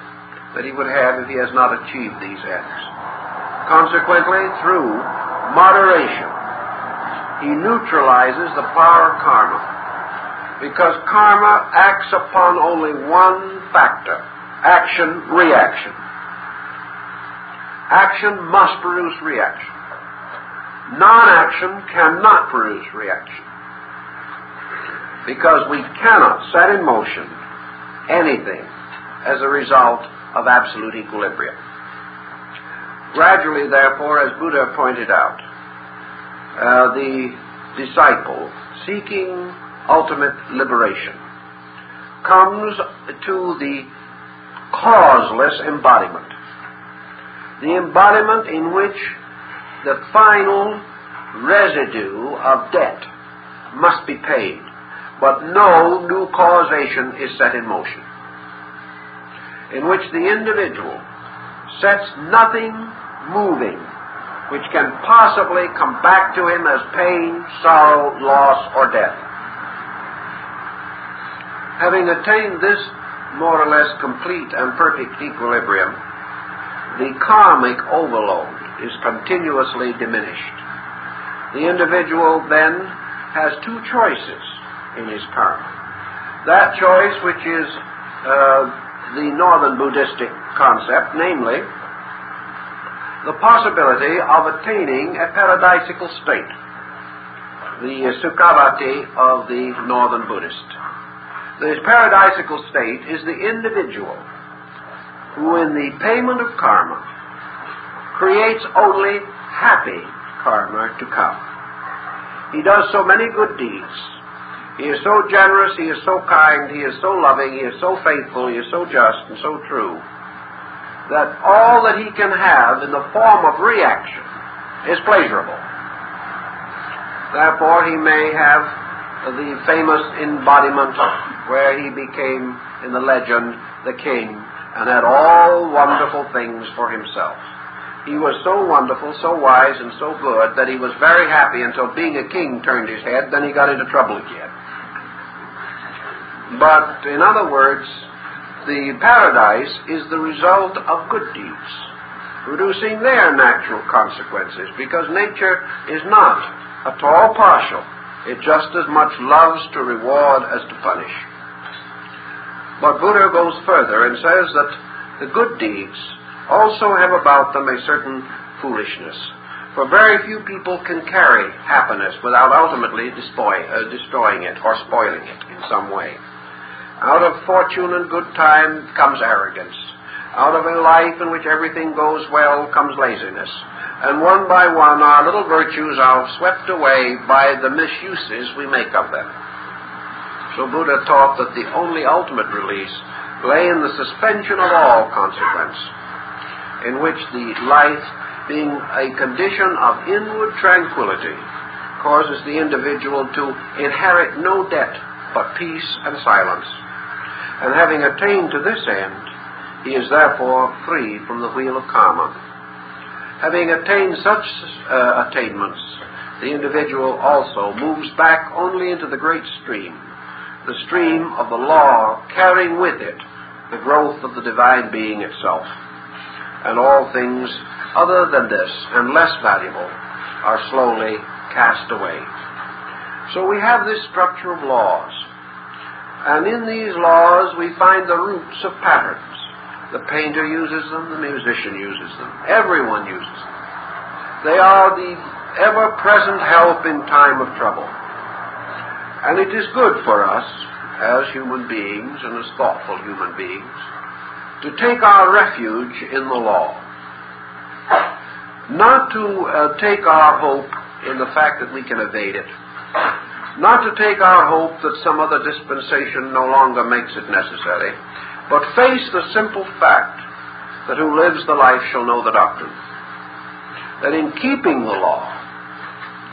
[SPEAKER 1] that he would have if he has not achieved these ends. Consequently, through moderation, he neutralizes the power of karma, because karma acts upon only one factor: action-reaction. Action must produce reaction. Non-action cannot produce reaction, because we cannot set in motion anything as a result of absolute equilibrium. Gradually, therefore, as Buddha pointed out, the disciple, seeking ultimate liberation, comes to the causeless embodiment, the embodiment in which the final residue of debt must be paid, but no new causation is set in motion, in which the individual sets nothing moving which can possibly come back to him as pain, sorrow, loss, or death. Having attained this more or less complete and perfect equilibrium, the karmic overload is continuously diminished. The individual then has two choices in his karma. That choice, which is the northern Buddhistic concept, namely the possibility of attaining a paradisical state, the sukhavati of the northern Buddhist. This paradisical state is the individual who, in the payment of karma, creates only happy karma to come. He does so many good deeds. He is so generous, he is so kind, he is so loving, he is so faithful, he is so just and so true, that all that he can have in the form of reaction is pleasurable. Therefore, he may have the famous embodiment where he became, in the legend, the king, and had all wonderful things for himself. He was so wonderful, so wise, and so good that he was very happy until being a king turned his head. Then he got into trouble again. But, in other words, the paradise is the result of good deeds, producing their natural consequences, because nature is not at all partial. It just as much loves to reward as to punish. But Buddha goes further and says that the good deeds also have about them a certain foolishness. For very few people can carry happiness without ultimately destroying it or spoiling it in some way. Out of fortune and good time comes arrogance. Out of a life in which everything goes well comes laziness. And one by one our little virtues are swept away by the misuses we make of them. So Buddha taught that the only ultimate release lay in the suspension of all consequence, in which the life, being a condition of inward tranquility, causes the individual to inherit no debt but peace and silence. And having attained to this end, he is therefore free from the wheel of karma. Having attained such attainments, the individual also moves back only into the great stream, the stream of the law, carrying with it the growth of the divine being itself. And all things other than this and less valuable are slowly cast away. So we have this structure of laws. And in these laws we find the roots of patterns. The painter uses them, the musician uses them, everyone uses them. They are the ever-present help in time of trouble. And it is good for us, as human beings and as thoughtful human beings, to take our refuge in the law. Not to take our hope in the fact that we can evade it. Not to take our hope that some other dispensation no longer makes it necessary, but face the simple fact that who lives the life shall know the doctrine. That in keeping the law,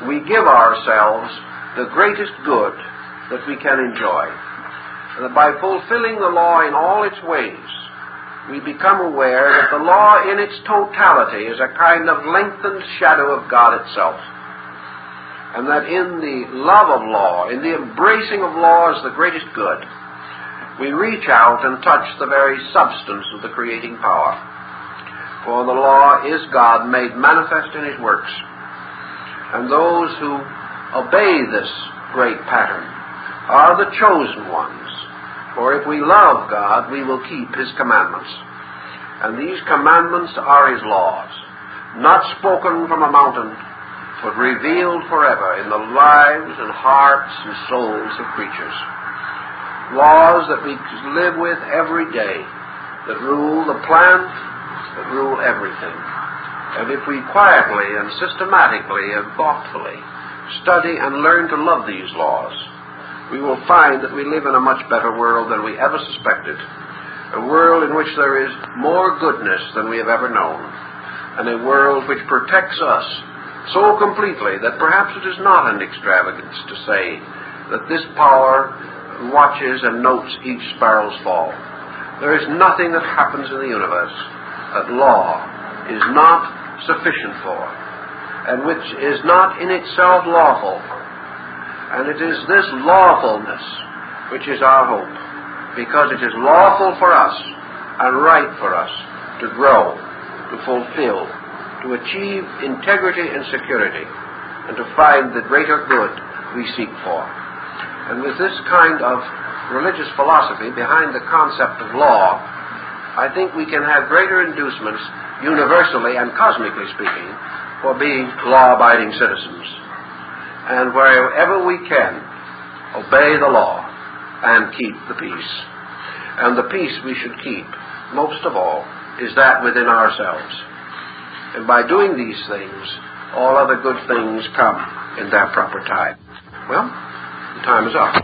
[SPEAKER 1] we give ourselves the greatest good that we can enjoy. And that by fulfilling the law in all its ways, we become aware that the law in its totality is a kind of lengthened shadow of God itself. And that in the love of law, in the embracing of law as the greatest good, we reach out and touch the very substance of the creating power. For the law is God made manifest in His works. And those who obey this great pattern are the chosen ones. For if we love God, we will keep His commandments. And these commandments are His laws, not spoken from a mountain, but revealed forever in the lives and hearts and souls of creatures. Laws that we live with every day, that rule the plant, that rule everything. And if we quietly and systematically and thoughtfully study and learn to love these laws, we will find that we live in a much better world than we ever suspected, a world in which there is more goodness than we have ever known, and a world which protects us so completely that perhaps it is not an extravagance to say that this power watches and notes each sparrow's fall. There is nothing that happens in the universe that law is not sufficient for, and which is not in itself lawful. And it is this lawfulness which is our hope, because it is lawful for us and right for us to grow, to fulfill, to achieve integrity and security, and to find the greater good we seek for. And with this kind of religious philosophy behind the concept of law, I think we can have greater inducements, universally and cosmically speaking, for being law-abiding citizens. And wherever we can, obey the law and keep the peace. And the peace we should keep, most of all, is that within ourselves. And by doing these things, all other good things come in their proper time. Well, the time is up.